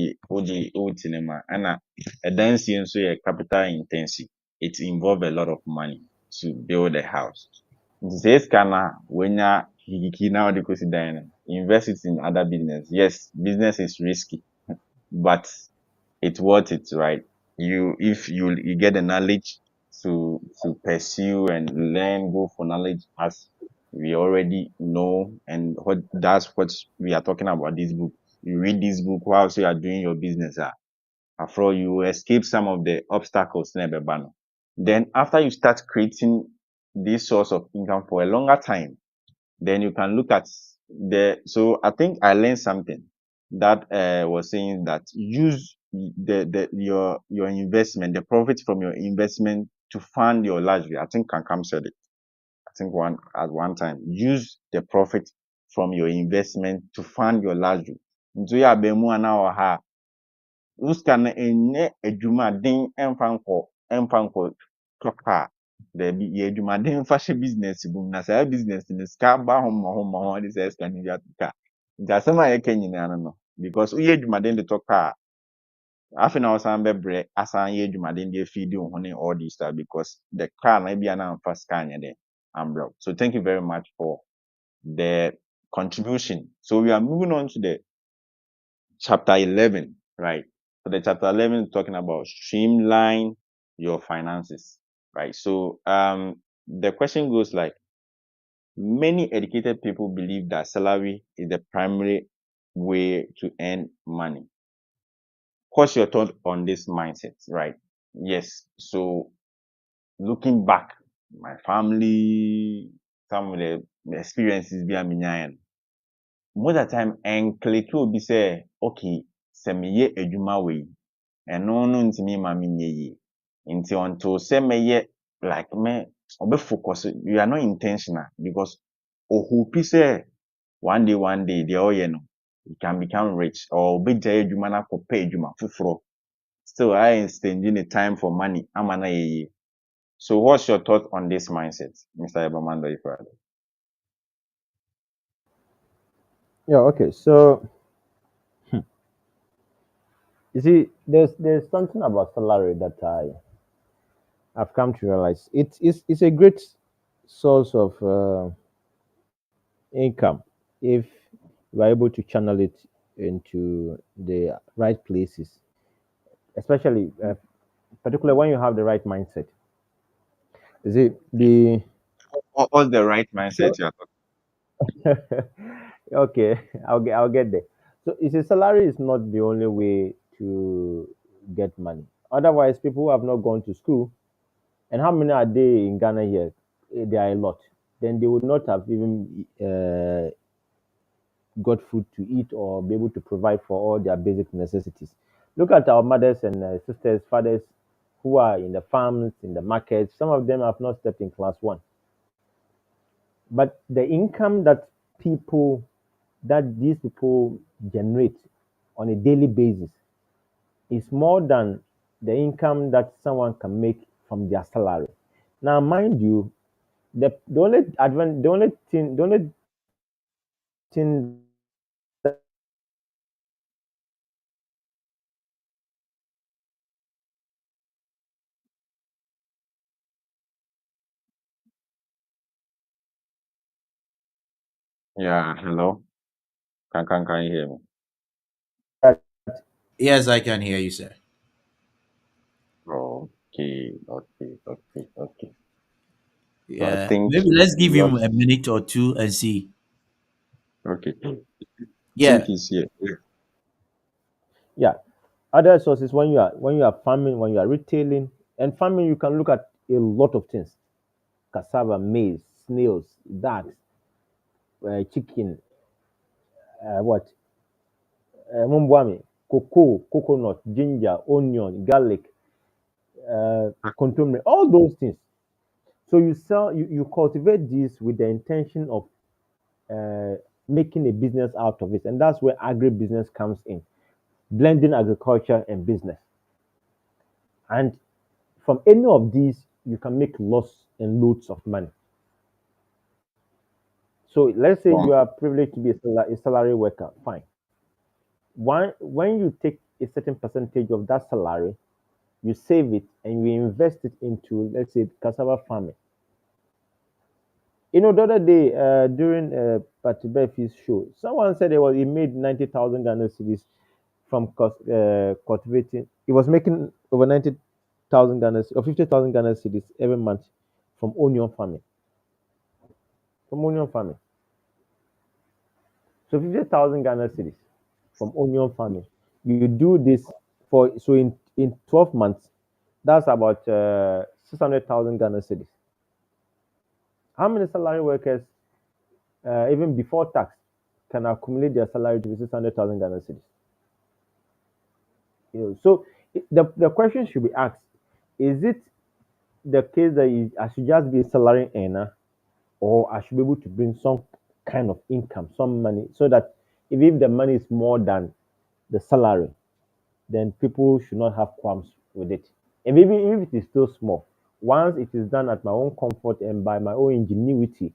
ne mu a ɛna ɛdan sie nso yɛ capital intensive. It involve a lot of money to build a house. Nti sɛ sika no a woanya kikiki na wode kɔsi dan no, invest it in other business. Yes, business is risky, but it's worth it, right? If you get the knowledge to pursue and learn, go for knowledge as we already know, and that's what we are talking about this book. You read this book while you are doing your business, after all, you escape some of the obstacles. Then after you start creating this source of income for a longer time, then you can look at so I think I learned something that was saying that use your investment, the profit from your investment to fund your luxury. I think Kankam said it. I think at one time. Use the profit from your investment to fund your luxury. Nso ya bemu ana wɔ ha. Uska na enye adwumaden emfa nkɔ tɔka. Dabi yɛ adwumaden fa hyɛ business bu na saa business no sika ba ho mmɔ de sɛ sika no bi atoka. Nti asɛm a yɛka nyinaa no because woyɛ adwumaden de tɔka afei na ɔsan bɛbrɛ asan yɛ adwumaden de feed wo ho ne all this stuff because the car na ebia na amfa sika anyɛ de umbrella. So thank you very much for the contribution. So we are moving on to the chapter 11, right? So the chapter 11 is talking about streamline your finances, right? So the question goes like, many educated people believe that salary is the primary way to earn money. What's your thought on this mindset, right? Yes. So looking back, my family, some of the experiences behind me, most of the time, and click will be say, okay, send me a juma way, and no ntimi ma me nye yi. Nti until say me like me obe focus, you are not intentional because ohupi say one day the oye no you can become rich or obe jaya juma na ko pay juma fufuro. Still I extending the time for money amana ye. So what's your thought on this mindset, Mr. Ebamando Ifrado? Yeah, okay. So you see, there's something about salary that I've come to realize. It's a great source of income if you are able to channel it into the right places, especially particularly when you have the right mindset. Is it the All the right mindset so you are okay, I'll get there. So you see, salary is not the only way to get money. Otherwise, people who have not gone to school, and how many are they in Ghana here? There are a lot. Then they would not have even got food to eat or be able to provide for all their basic necessities. Look at our mothers and sisters, fathers who are in the farms, in the markets. Some of them have not stepped in class one. But the income that these people generate on a daily basis is more than the income that someone can make from their salary. Now, mind you, the only thing Yeah, hello. Can you hear me? that Yes, I can hear you, sir. Okay. So I Yeah, think maybe let's we give him a lost. minute or two and see. Okay, I think Yeah, he's here. Yeah. yeah, other sources when you are farming, when you are retailing, and farming you can look at a lot of things: cassava, maize, snails, ducks, chicken, what mumbuami, cocoa, coconut, ginger, onion, garlic, contumely, all those things. So you cultivate this with the intention of uh, making a business out of it, and that's where agribusiness comes in, blending agriculture and business. And from any of these, you can make lots and loads of money. So let's say Well, you are privileged to be a salary worker, fine. When you take a certain percentage of that salary, you save it and you invest it into, let's say, cassava farming. The other day during Patibefi's show, someone said he made 90,000 Ghana cedis from cultivating. He was making over 90,000 Ghana or 50,000 Ghana cedis every month from onion farming. From onion farming. So 50,000 Ghana cedis from onion farming. You do this in 12 months, that's about 600,000 Ghana cedis. How many salary workers, even before tax, can accumulate their salary to be 600,000 Ghana cedis? So the question should be asked: is it the case that I should just be a salary earner, or I should be able to bring some kind of income, some money, so that if the money is more than the salary, then people should not have qualms with it. And maybe if it is still small, once it is done at my own comfort and by my own ingenuity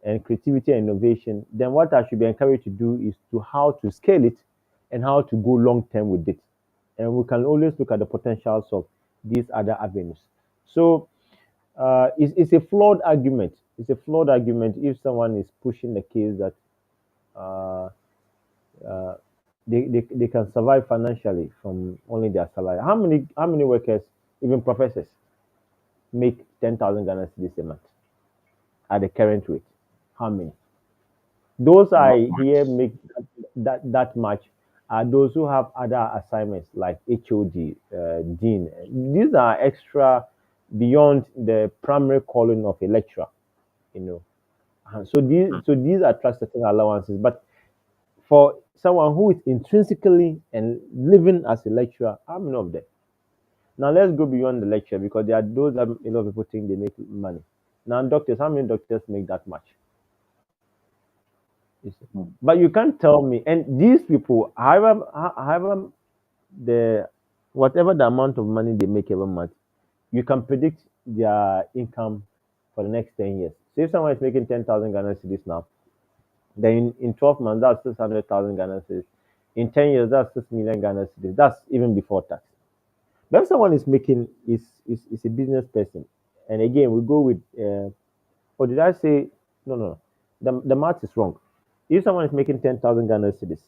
and creativity and innovation, then what I should be encouraged to do is to how to scale it and how to go long term with it. And we can always look at the potentials of these other avenues. So it's a flawed argument. It's a flawed argument if someone is pushing the case that uh, uh, they can survive financially from only their salary. How many workers, even professors, make 10,000 Ghana cedis a month at the current rate? How many? Those not I much. hear make that much are those who have other assignments like HOD, Dean. These are extra beyond the primary calling of a lecturer. You know, so these attract certain allowances. But for someone who is intrinsically and living as a lecturer, how many of them? Now let's go beyond the lecture because there are those that a lot of people think they make money. Now doctors, how many doctors make that much? You see? Hmm. But you can't tell me. And these people, however the whatever the amount of money they make every month, you can predict their income for the next 10 years. So if someone is making 10,000 Ghana cedis now, then in 12 months that's 600,000 Ghana cedis. In 10 years, that's 6 million Ghana cedis. That's even before tax. But if someone is making is a business person, and again we go with or did I say no, the math is wrong. If someone is making 10,000 Ghana cedis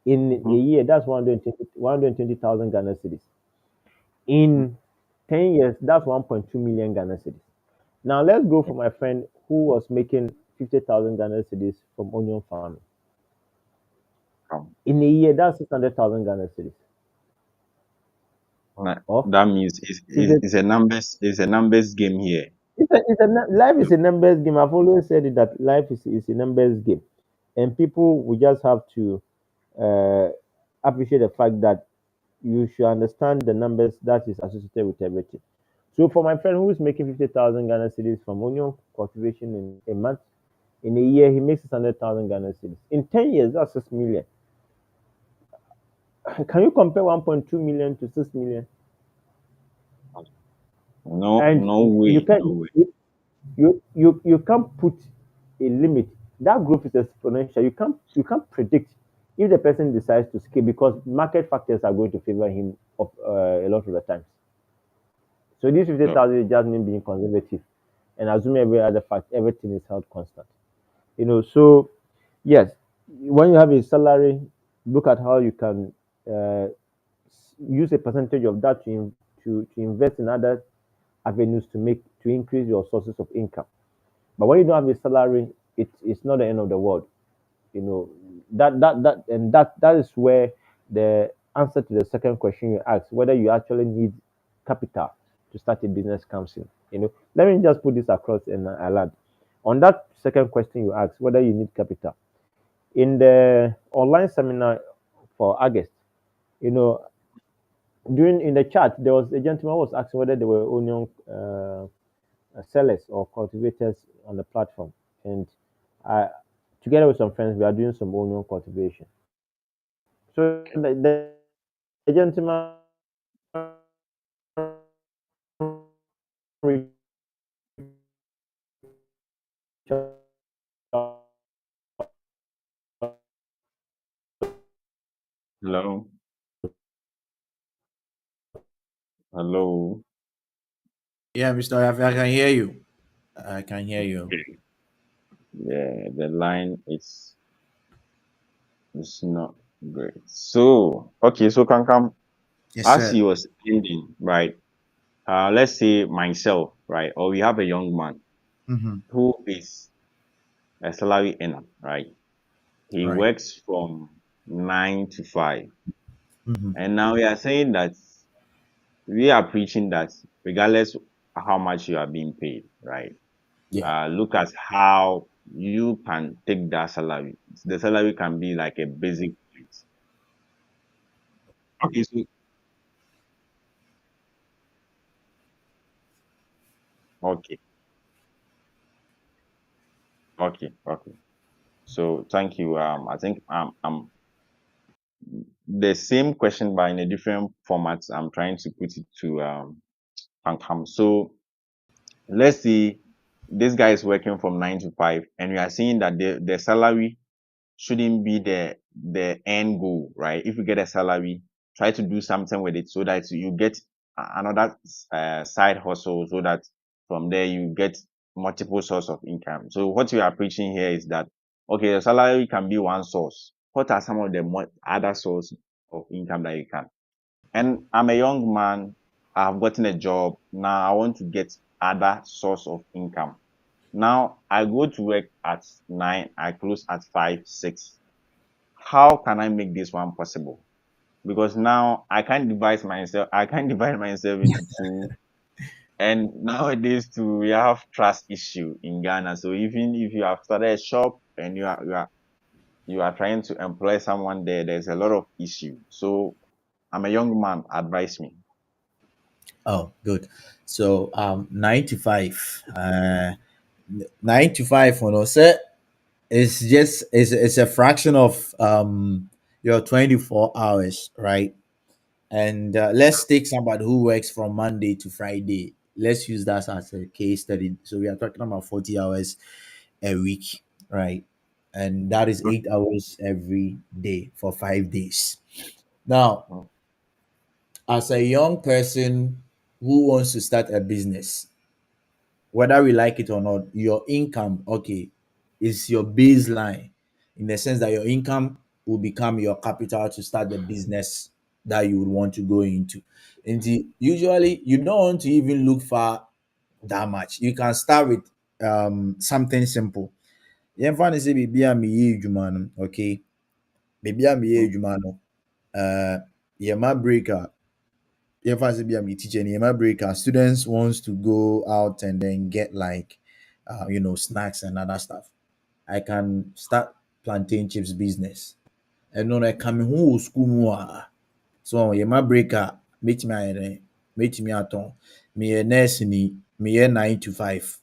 in a Mhm. year, that's 120,000 Ghana cedis. In 10 years, that's 1.2 million Ghana cedis. Now let's go for my friend who was making 50,000 Ghana cedis from onion farming. Um, In a year, that's 600,000 Ghana cedis. Or that means is it? it's a numbers game here. Life is a numbers game. I've always said it that life is a numbers game, and people will just have to uh, appreciate the fact that you should understand the numbers that is associated with everything. So for my friend who is making 50,000 Ghana cedis from onion cultivation in a month, in a year he makes 600,000 Ghana cedis. In 10 years, that's 6 million. Can you compare 1.2 million to 6 million? No, And no you way, can no way. you can't put a limit. That growth is exponential. You can't predict if the person decides to scale because market factors are going to favor him of, a lot of the times. So this So, 50,000 is just me being conservative and assuming every other fact, everything is held constant. So yes, when you have a salary, look at how you can uh, use a percentage of that to invest in other avenues to increase your sources of income. But when you don't have a salary, it's not the end of the world. You know that is where the answer to the second question you asked, whether you actually need capital to start a business, comes in. Let me just put this across and I'll add on that second question you asked, whether you need capital. In the online seminar for August, you know, during in the chat, there was a gentleman who was asking whether there were onion sellers or cultivators on the platform, and I, together with some friends, we are doing some onion cultivation. So the gentleman reached out hello, hello. Yeah, Mr. Rafi, I can hear you. I can hear you. Okay. Yeah, the line is not great. So, okay, so Kankam, Yes, as sir. he was ending, right? Let's say myself, right? Or we have a young man Mm-hmm. who is a salary earner, right? He Right. works from 9 to 5. Mm-hmm. And now we are saying that we are preaching that regardless how much you are being paid, right? Yeah. Look at how you can take that salary. The salary can be like a basic rate. Okay, so okay, okay. So thank you. I think the same question but in a different format. I'm trying to put it to Pankam. So let's see, this guy is working from 9 to 5, and we are seeing that the salary shouldn't be the end goal, right? If you get a salary, try to do something with it so that you get another side hustle, so that from there you get multiple source of income. So what we are preaching here is that okay, your salary can be one source. What are some of the other sources of income that you can? And I'm a young man. I've gotten a job. Now I want to get other source of income. Now I go to work at 9, I close at 5, 6. How can I make this one possible? Because now I can't divide myself into two. And nowadays too, we have trust issue in Ghana. So even if you have started a shop and you are trying to employ someone there, there's a lot of issue. So I'm a young man, advise me. Oh, good. So 9 to 5. 9 to 5 for no sir. It's a fraction of your 24 hours, right? And let's take somebody who works from Monday to Friday. Let's use that as a case study. So we are talking about 40 hours a week, right? And that is 8 hours every day for 5 days. Now, Mm, as a young person who wants to start a business, whether we like it or not, your income, okay, is your baseline in the sense that your income will become your capital to start the business that you would want to go into. And usually, you don't want to even look far that much. You can start with something simple. Yɛmfa say biribi a meyɛ adwuma no, okay? Biribi a meyɛ adwuma no, yɛma break a yɛmfa say bi a me teacher no yɛma break a students wants to go out and then get like snacks and other stuff. I can start plantain chips business. And no, I come home school more. So yɛma break a metumi ayɛ dɛn metumi atɔn. Meyɛ nurse ni meyɛ 9 to 5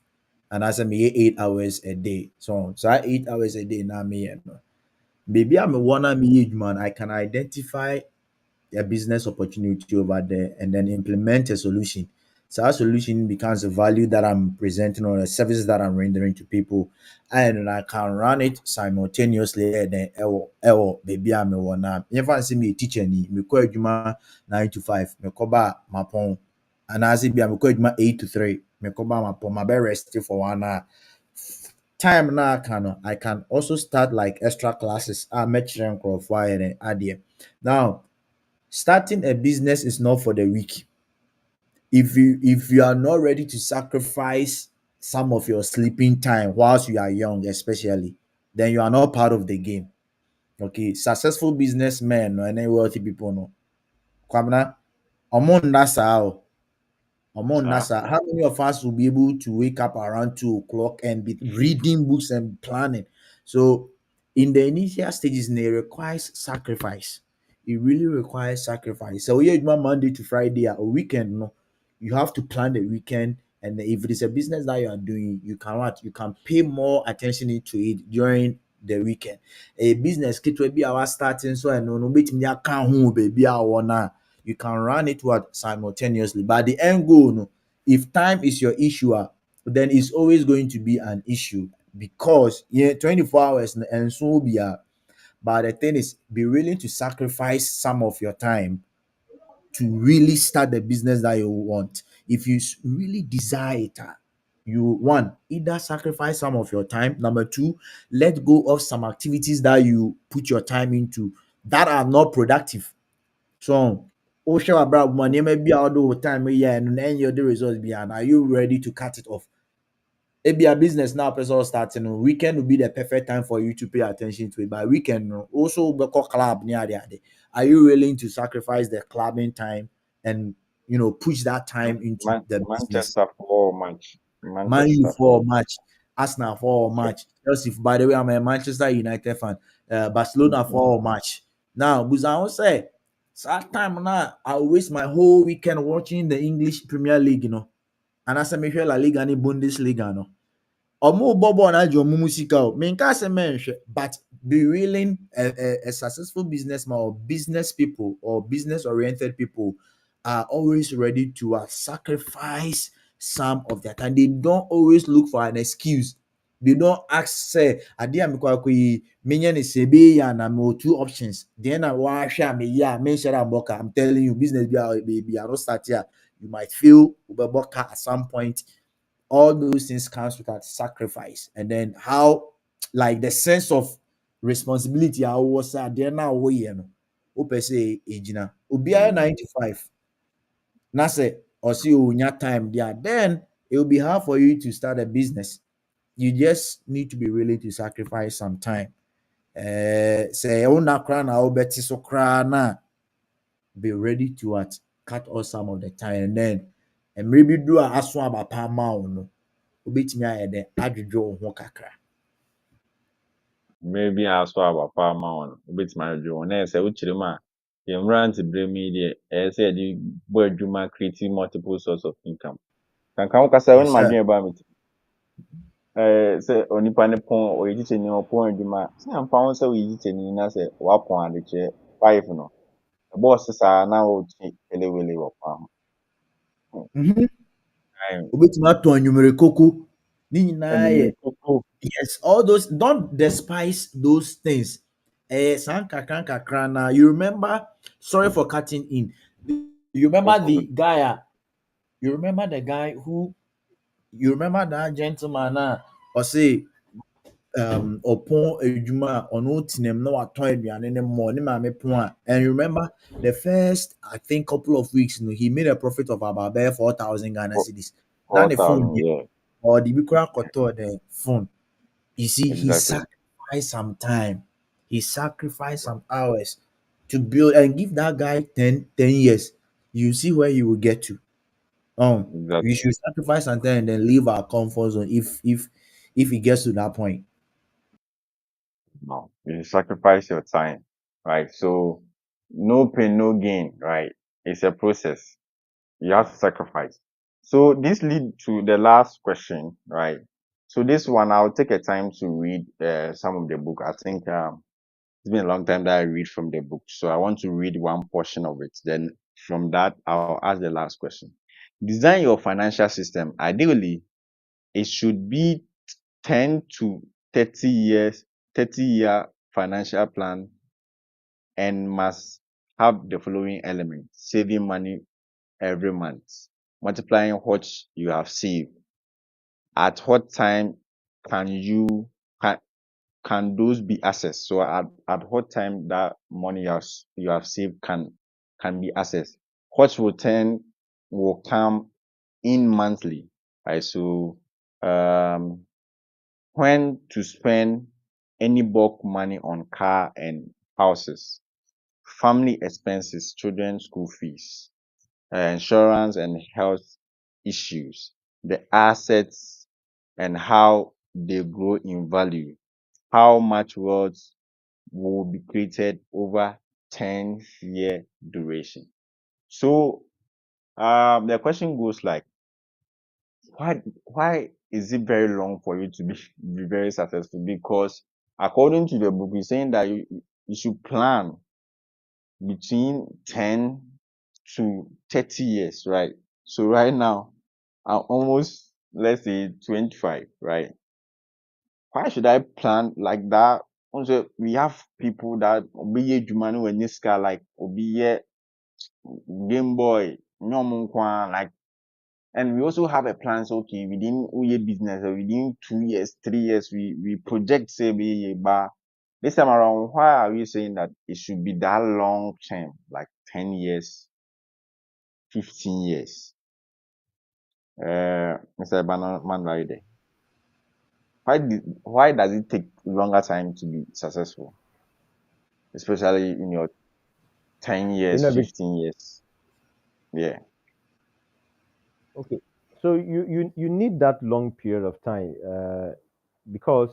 anaasɛ meyɛ 8 hours a day. So 8 hours a day na meyɛ no. Baby I'm one meyɛ adwuma no, I can identify a business opportunity over there and then implement a solution. So our solution becomes a value that I'm presenting or a service that I'm rendering to people, and I can run it simultaneously. And then, baby, I'm a one. If I see me a teacher, me call juma 9 to 5, me koba my pon, and I see me call juma 8 to 3, me koba my pon, my best rest for 1 hour. Time now, I can also start like extra classes. I met children and idea. Now, starting a business is not for the weak. If you are not ready to sacrifice some of your sleeping time whilst you are young, especially, then you are not part of the game. Okay, successful businessmen and wealthy people no. Kwabena, omo nna saa o. Omo nna saa. How many of us will be able to wake up around 2 o'clock and be reading books and planning? So in the initial stages, it requires sacrifice. It really requires sacrifice. So yeah, Monday to Friday or weekend, no, you have to plan the weekend. And if it is a business that you are doing, you can pay more attention into it during the weekend. A business kit will be our starting, so I know no bit me account home baby I you can run it simultaneously. But the end goal, no, if time is your issue, then it's always going to be an issue because 24 hours and so be but the thing is, be willing to sacrifice some of your time to really start the business that you want. If you really desire it, you one either sacrifice some of your time. Number two, let go of some activities that you put your time into that are not productive. So, oh, sure, about money, maybe I'll do time, yeah, and then you're the results behind. Are you ready to cut it off? It be a business now, person starting. Weekend will be the perfect time for you to pay attention to it. But weekend, also, the club near the other. Are you willing to sacrifice the clubbing time and push that time into the business? Manchester for match. Man U for match, Arsenal for match, Chelsea. By the way, I'm a Manchester United fan. Barcelona for match. Now, Buzan say, that time now I waste my whole weekend watching the English Premier League, and as I make La Liga and Bundesliga, Omo bobo na jo mumu sika o. Menka se menhwe, but be willing a successful businessman or business people or business oriented people are always ready to sacrifice some of their time. They don't always look for an excuse. They don't ask say ade amekwa akoyi menye ne sebe ya na mo two options. Then I wa hwa me ya men share boka. I'm telling you business be I don't start here. You might feel ubeboka at some point. All those things comes with that sacrifice, and then how like the sense of responsibility I was there now we open say ejina obi 95 na say or see unya time there, then it will be hard for you to start a business. You just need to be willing to sacrifice some time. Say una kra na obeti so kra na be ready to cut off some of the time, and then and maybe do a aso abapa ma no obetumi ayɛ dɛ adwodwo wo ho kakra. Maybe I saw about farm on a bit my job. And I say, which rema, you run to bring me the I said, you boy, you might creating multiple sources of income. Can come because I want Yes, my sir. dream about it. Say, only pan upon or you in your point, you might say, I'm found so easy and I say, what point the chair, 5 no. The bosses are now really work farm. Obetumi atɔ anwummere koko ne nyinaa And yɛ you cook, yes, all those don't despise those things. San kakra na you remember, sorry for cutting in. You remember the guy you remember the guy who you remember that gentleman or say upon adwuma ɔno tinem na watɔn aduane ne mmɔ ne maame pon and you remember the first I think couple of weeks he made a profit of about 4,000 Ghana cedis. Not the phone, 4,000, yeah. yeah, Or the Bikura Koto the phone. You see, he exactly. sacrificed some time, he sacrificed some hours to build and give that guy 10 years. You see where you will get to. We Exactly. should sacrifice some time and then leave our comfort zone if it gets to that point. No, you sacrifice your time, right? So no pain, no gain, right? It's a process. You have to sacrifice. So this lead to the last question, right? So this one, I'll take a time to read some of the book. I think it's been a long time that I read from the book, so I want to read one portion of it. Then from that, I'll ask the last question. Design your financial system. Ideally, it should be 10 to 30 years, 30-year financial plan and must have the following elements: saving money every month, multiplying what you have saved. At what time can you can, can those be accessed? So at what time that money you have saved can be accessed? What return will come in monthly? Right. So um when to spend any bulk money on car and houses, family expenses, children's school fees, insurance and health issues, the assets and how they grow in value, how much wealth will be created over 10-year duration. So the question goes like, why is it very long for you to be very successful? Because according to the book, it's saying that you should plan between 10 to 30 years, right? So right now, I'm almost, let's say, 25, right? Why should I plan like that? Also, we have people that obi jumani when this guy like obi Game Boy, like, and we also have a plan. So okay, within we business, within 2 years, 3 years, we project say we but this time around, why are we saying that it should be that long term, like 10 years, 15 years? Mr. Man right there. Why does it take longer time to be successful, especially in your 10 years, Be- 15 years? Yeah. okay. So you need that long period of time because,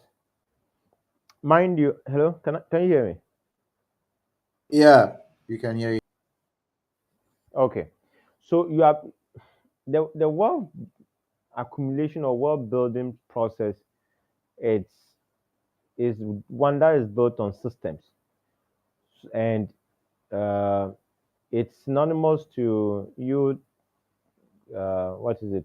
mind you, hello, can you hear me? Yeah, you can hear you. Okay. So you have the wealth accumulation or wealth building process. It's is one that is built on systems, and uh, it's synonymous to you. What is it?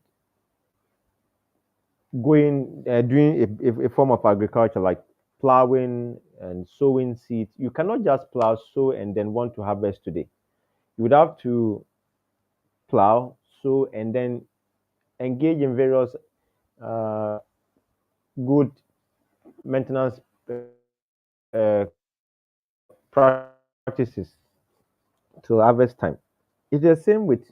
Going doing a form of agriculture like plowing and sowing seeds. You cannot just plow, sow, and then want to harvest today. You would have to plow, sow, and then engage in various uh, good maintenance uh, practices till harvest time. It's the same with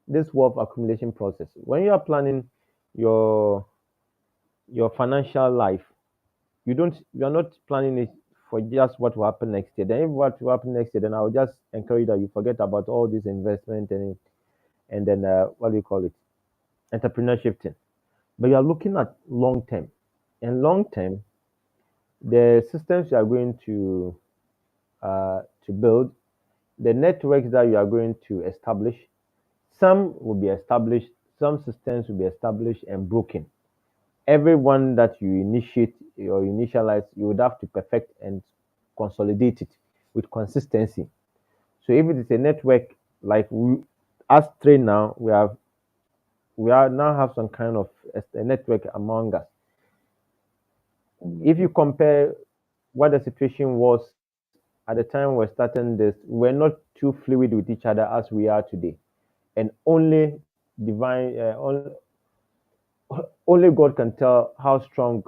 this wealth accumulation process. When you are planning your your financial life, you are not planning it for just what will happen next year. Then if what will happen next year, then I will just encourage that you forget about all this investment and then what do you call it? Entrepreneurship thing. But you are looking at long term. And long term, the systems you are going to build, the networks that you are going to establish, some will be established, some systems will be established and broken. Every one that you initiate or initialize, you would have to perfect and consolidate it with consistency. So if it is a network like us three now, we are now have some kind of a network among us. If you Mhm. compare what the situation was at the time we're starting this, we're not too fluid with each other as we are today, and only God can tell how strong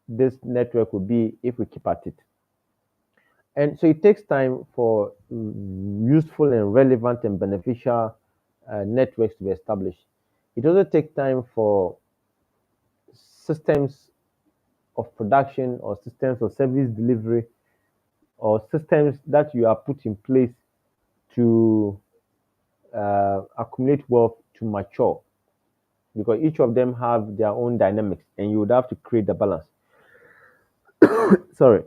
this network will be if we keep at it. And so it takes time for useful and relevant and beneficial networks to be established. it also takes time for systems of production or systems of service delivery or systems that you are put in place to accumulate wealth to mature, because each of them have their own dynamics and you would have to create the balance. Sorry,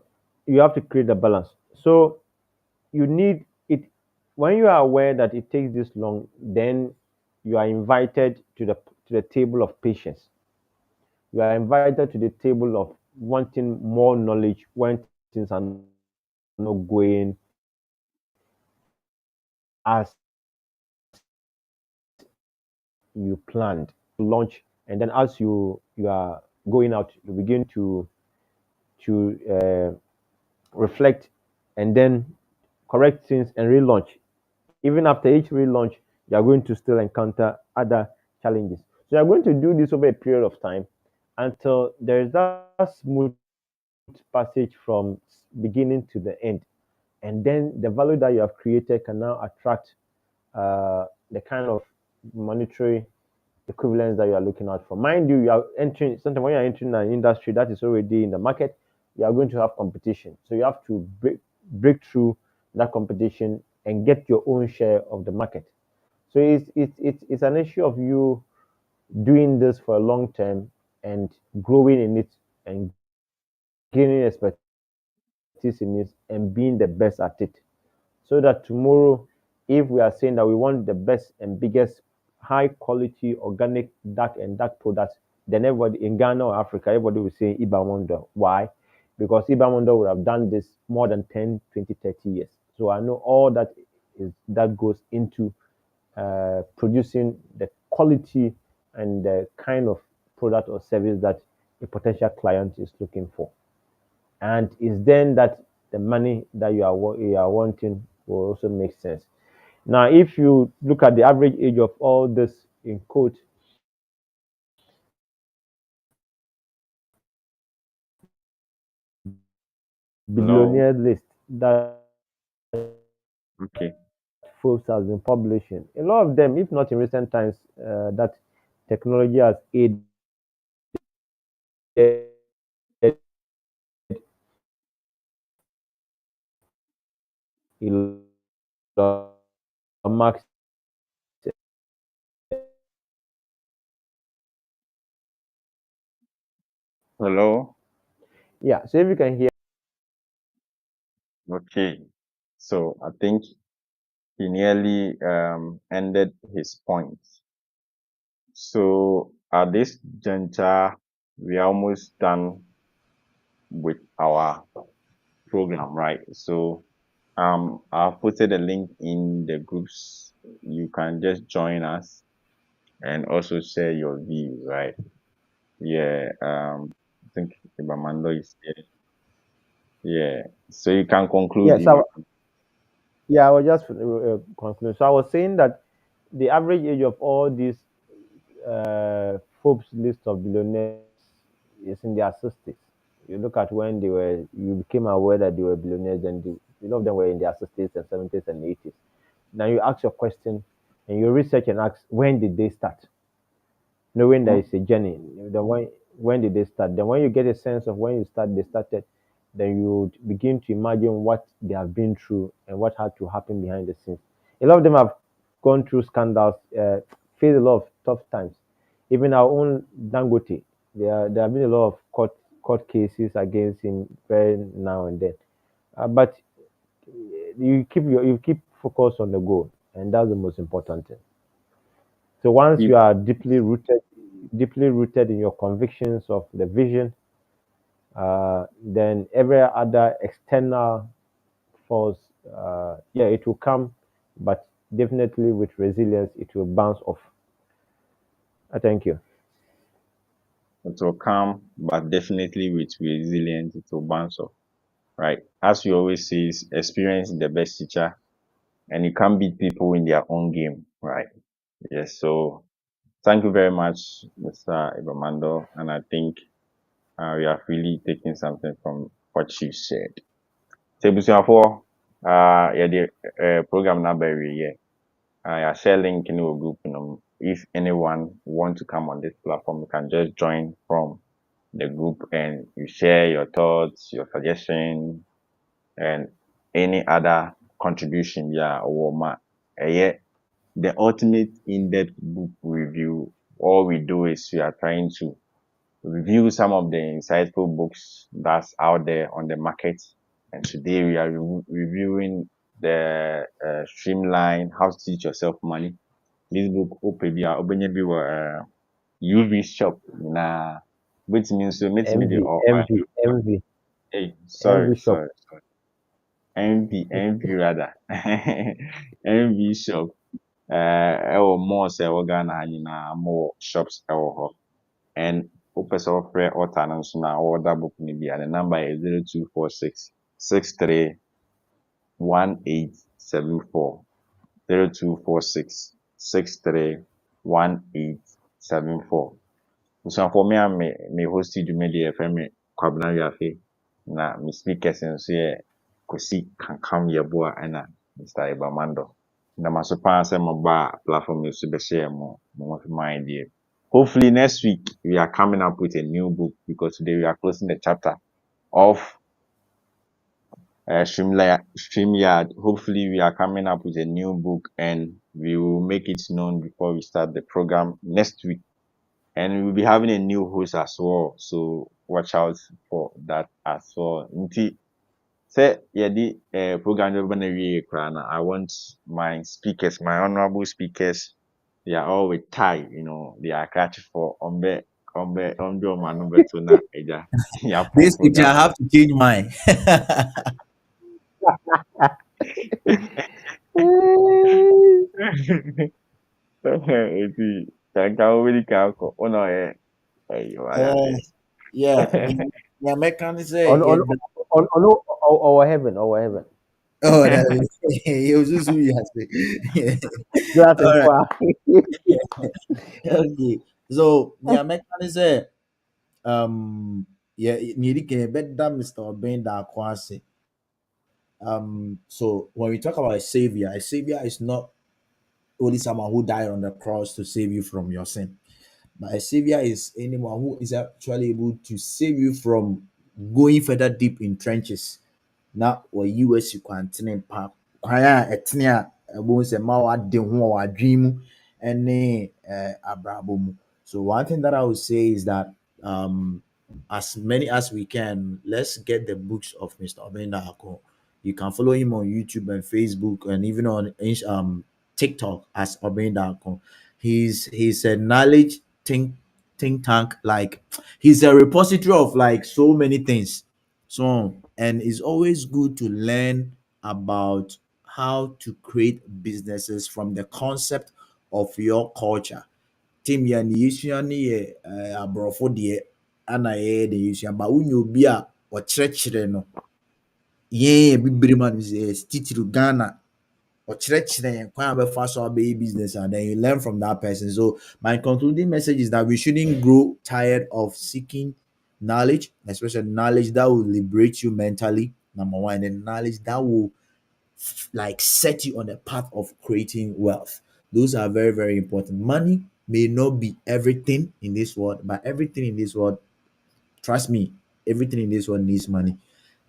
you have to create the balance. So you need it. When you are aware that it takes this long, then you are invited to the table of patience. You are invited to the table of wanting more knowledge when things are not going as you planned. Launch, and then as you are going out, you begin to reflect, and then correct things and relaunch. Even after each relaunch, you are going to still encounter other challenges. So you are going to do this over a period of time until there is that smooth passage from beginning to the end. And then the value that you have created can now attract the kind of monetary equivalence that you are looking out for. Mind you, you are entering sometimes when you are entering an industry that is already in the market, you are going to have competition. So you have to break through that competition and get your own share of the market. So it's an issue of you doing this for a long term and growing in it and gaining expertise in it and being the best at it. So that tomorrow, if we are saying that we want the best and biggest high quality organic dark products, then everybody in Ghana or Africa, everybody will say Ibamondo. Why? Because Ibamondo would have done this more than 10, 20, 30 years. So I know all that goes into producing the quality and the kind of product or service that a potential client is looking for. And it's then that the money that you are wanting will also make sense. Now, if you look at the average age of all this in quote Hello. billionaire list that Okay. Forbes has been publishing, a lot of them, if not in recent times, that technology has aided Elon Musk. Hello. Yeah, so if you can hear. Okay. So I think he nearly ended his point. So at this juncture, we are almost done with our program, right? So I've posted a link in the groups. You can just join us and also share your views, right? Yeah. I think Ibamando is here. Yeah. So you can conclude, Yes, Ibam. yeah, I was just concluding. So I was saying that the average age of all these Forbes list of billionaires is in their 60s. You look at when you became aware that they were billionaires, and a lot of them were in their 60s and 70s and 80s. Now you ask your question and you research and ask, when did they start? Knowing there is a journey. When did they start? Then when you get a sense of when they started, then you begin to imagine what they have been through and what had to happen behind the scenes. A lot of them have gone through scandals, faced a lot of tough times. Even our own Dangote, there have been a lot of court cases against him very now and then. But you keep focused on the goal, and that's the most important thing. So once If you are deeply rooted in your convictions of the vision, then every other external force, yeah, it will come, but definitely with resilience, it will bounce off. Thank you. it will come, but definitely with resilience, it will bounce off, right? As we always say, experience is the best teacher, and you can't beat people in their own game, right? Yes. So thank you very much, Mr. Ibamando, and I think we have really taken something from what you said. So, Busuafo, yeah, the program number, yeah, I share link in your group, if anyone want to come on this platform, you can just join from the group and you share your thoughts, your suggestions, and any other contribution. Yeah, yeah, the ultimate in-depth book review. All we do is we are trying to review some of the insightful books that's out there on the market. And today we are reviewing the Streamline, How to Teach Yourself Money. This book, open UV shop. Nah, which means so meet me the Envy, offer. envy, envy, Hey, envy shop. sorry. NV rather. NV shop. Ɛwɔ malls a ɛwɔ Ghana ha nyinaa, more shops ɛwɔ hɔ. And wopɛ sɛ wɔfrɛ author no nso na ɔorder book no bi a, the number is 0246 63 1874. 0246 63 1874. Busuafoɔ, me a me host dwumadi a yɛfrɛ me Kwabena Wiafe, na me speakers nso yɛ Kosi Kankam Yeboah ɛna Mr. Ibamando. Na maso paa sɛ moba platform yi so bɛhyɛ mo idea. Hopefully next week we are coming up with a new book, because today we are closing the chapter of StreamYard. Hopefully we are coming up with a new book and we will make it known before we start the program next week. And we'll be having a new host as well, so watch out for that as well. Say program I want my speakers, my honorable speakers, they are all with tie, they are catch for ombe manumbe tuna eja. This picture, I have to change mine. Eti kanka wili kako ono Yeah, the American say On our heaven, our heaven. oh, that is, he was just who you have to. That's All right, far. okay. So the American say, yeah, nearly can bet that Mr. Ben da Kwasi. So when we talk about a savior is not only someone who died on the cross to save you from your sin. But a savior is anyone who is actually able to save you from going further deep in trenches. Now, what US you continent pa kwaya etnia ebon se ma wa de ho wa dream ene abrabo mu. So one thing that I would say is that as many as we can, let's get the books of Mr. Obenda Ako. You can follow him on YouTube and Facebook and even on TikTok as Obenda Ako. He's a knowledge think tank, like he's a repository of like so many things. So and it's always good to learn about how to create businesses from the concept of your culture. Tim ya ni yesua ne yɛ aborɔfo deɛ ana yɛyɛ de yesua ba wonya obi a ɔkyerɛkyerɛ no yɛn bibire ma no sɛ titiri Ghana ɔkyerɛkyerɛ yɛn kwan a bɛfa so abɛyɛ business, and then you learn from that person. So my concluding message is that we shouldn't grow tired of seeking knowledge, especially knowledge that will liberate you mentally, number one, and knowledge that will like set you on the path of creating wealth. Those are very, very important. Money may not be everything in this world, but everything in this world, trust me, everything in this world needs money.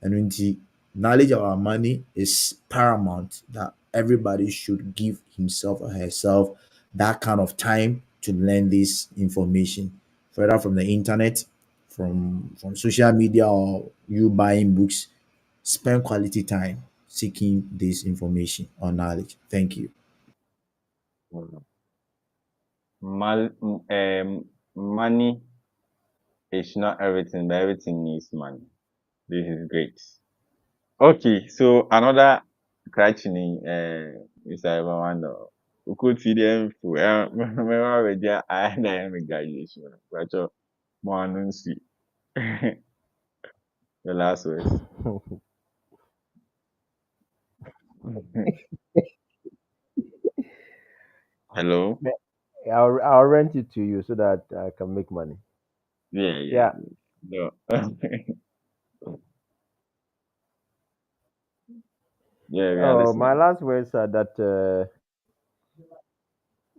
And when the knowledge of our money is paramount, that everybody should give himself or herself that kind of time to learn this information, whether from the internet, from social media, or you buying books. Spend quality time seeking this information or knowledge. Thank you. Money is not everything, but everything needs money. This is great. Okay, so another criteria, Mr. Ibamando. We could see them for me already. I am a graduation, but more announce the last words. Hello. I'll rent it to you so that I can make money. Yeah. No. Yeah, we are Oh, my listening. last words are that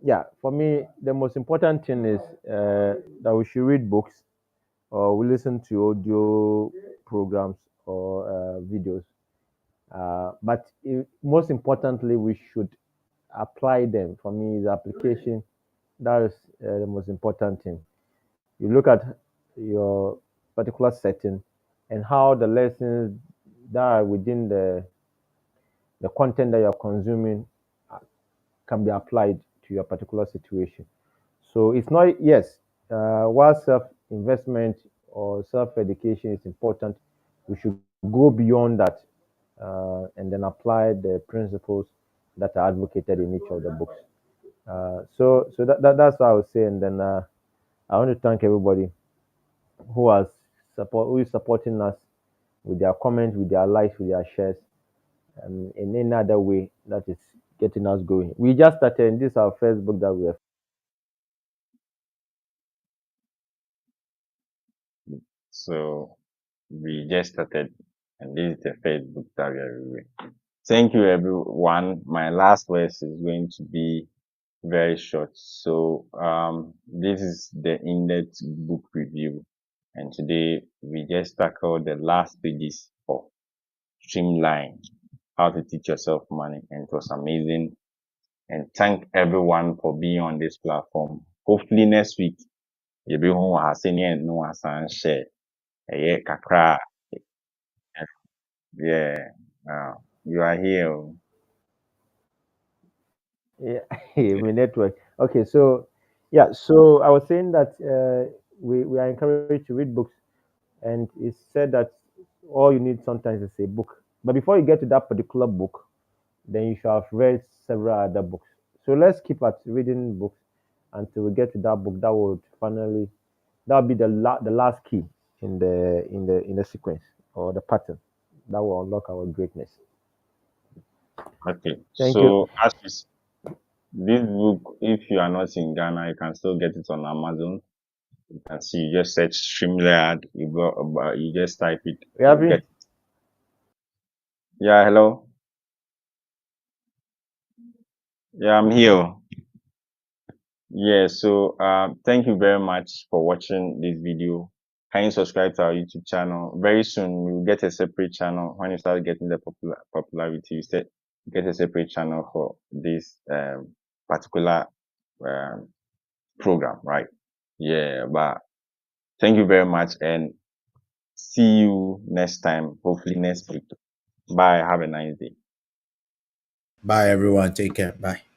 yeah, for me, the most important thing is that we should read books or we listen to audio programs or videos. But most importantly, we should apply them. For me, the application that is the most important thing. You look at your particular setting and how the lessons that are within the content that you're consuming can be applied to your particular situation. So it's not, yes, while self investment or self education is important, we should go beyond that and then apply the principles that are advocated in each of the books. That's what I would say. And then I want to thank everybody who is supporting us with their comments, with their likes, with their shares, and in any other way that is getting us going. We just started, and this is our first book that we have. So we just started, and this is the first book that we are reviewing. Thank you, everyone. My last words is going to be very short. So this is the in-depth book review, and today we just tackled the last pages of Streamline, how to teach yourself money, and it was amazing. And thank everyone for being on this platform. Hopefully next week you'll be home and no one share. Yeah, kakra. Yeah, you are here. Yeah, Okay. my network. Okay, so yeah, so I was saying that we are encouraged to read books, and it's said that all you need sometimes is a book. But before you get to that particular book, then you should have read several other books. So let's keep at reading books until we get to that book that would finally that will be the last key in the sequence or the pattern that will unlock our greatness. Okay. Thank you. So this book, if you are not in Ghana, you can still get it on Amazon. You can see, you just search Streamline, you just type it, We you having get it. Yeah, hello. Yeah, I'm here. Yeah, so thank you very much for watching this video. Can you subscribe to our YouTube channel? Very soon we'll get a separate channel. When you start getting the popularity, you get a separate channel for this particular um, program, right? Yeah, but thank you very much and see you next time, hopefully next week. Bye. Have a nice day. Bye, everyone. Take care. Bye.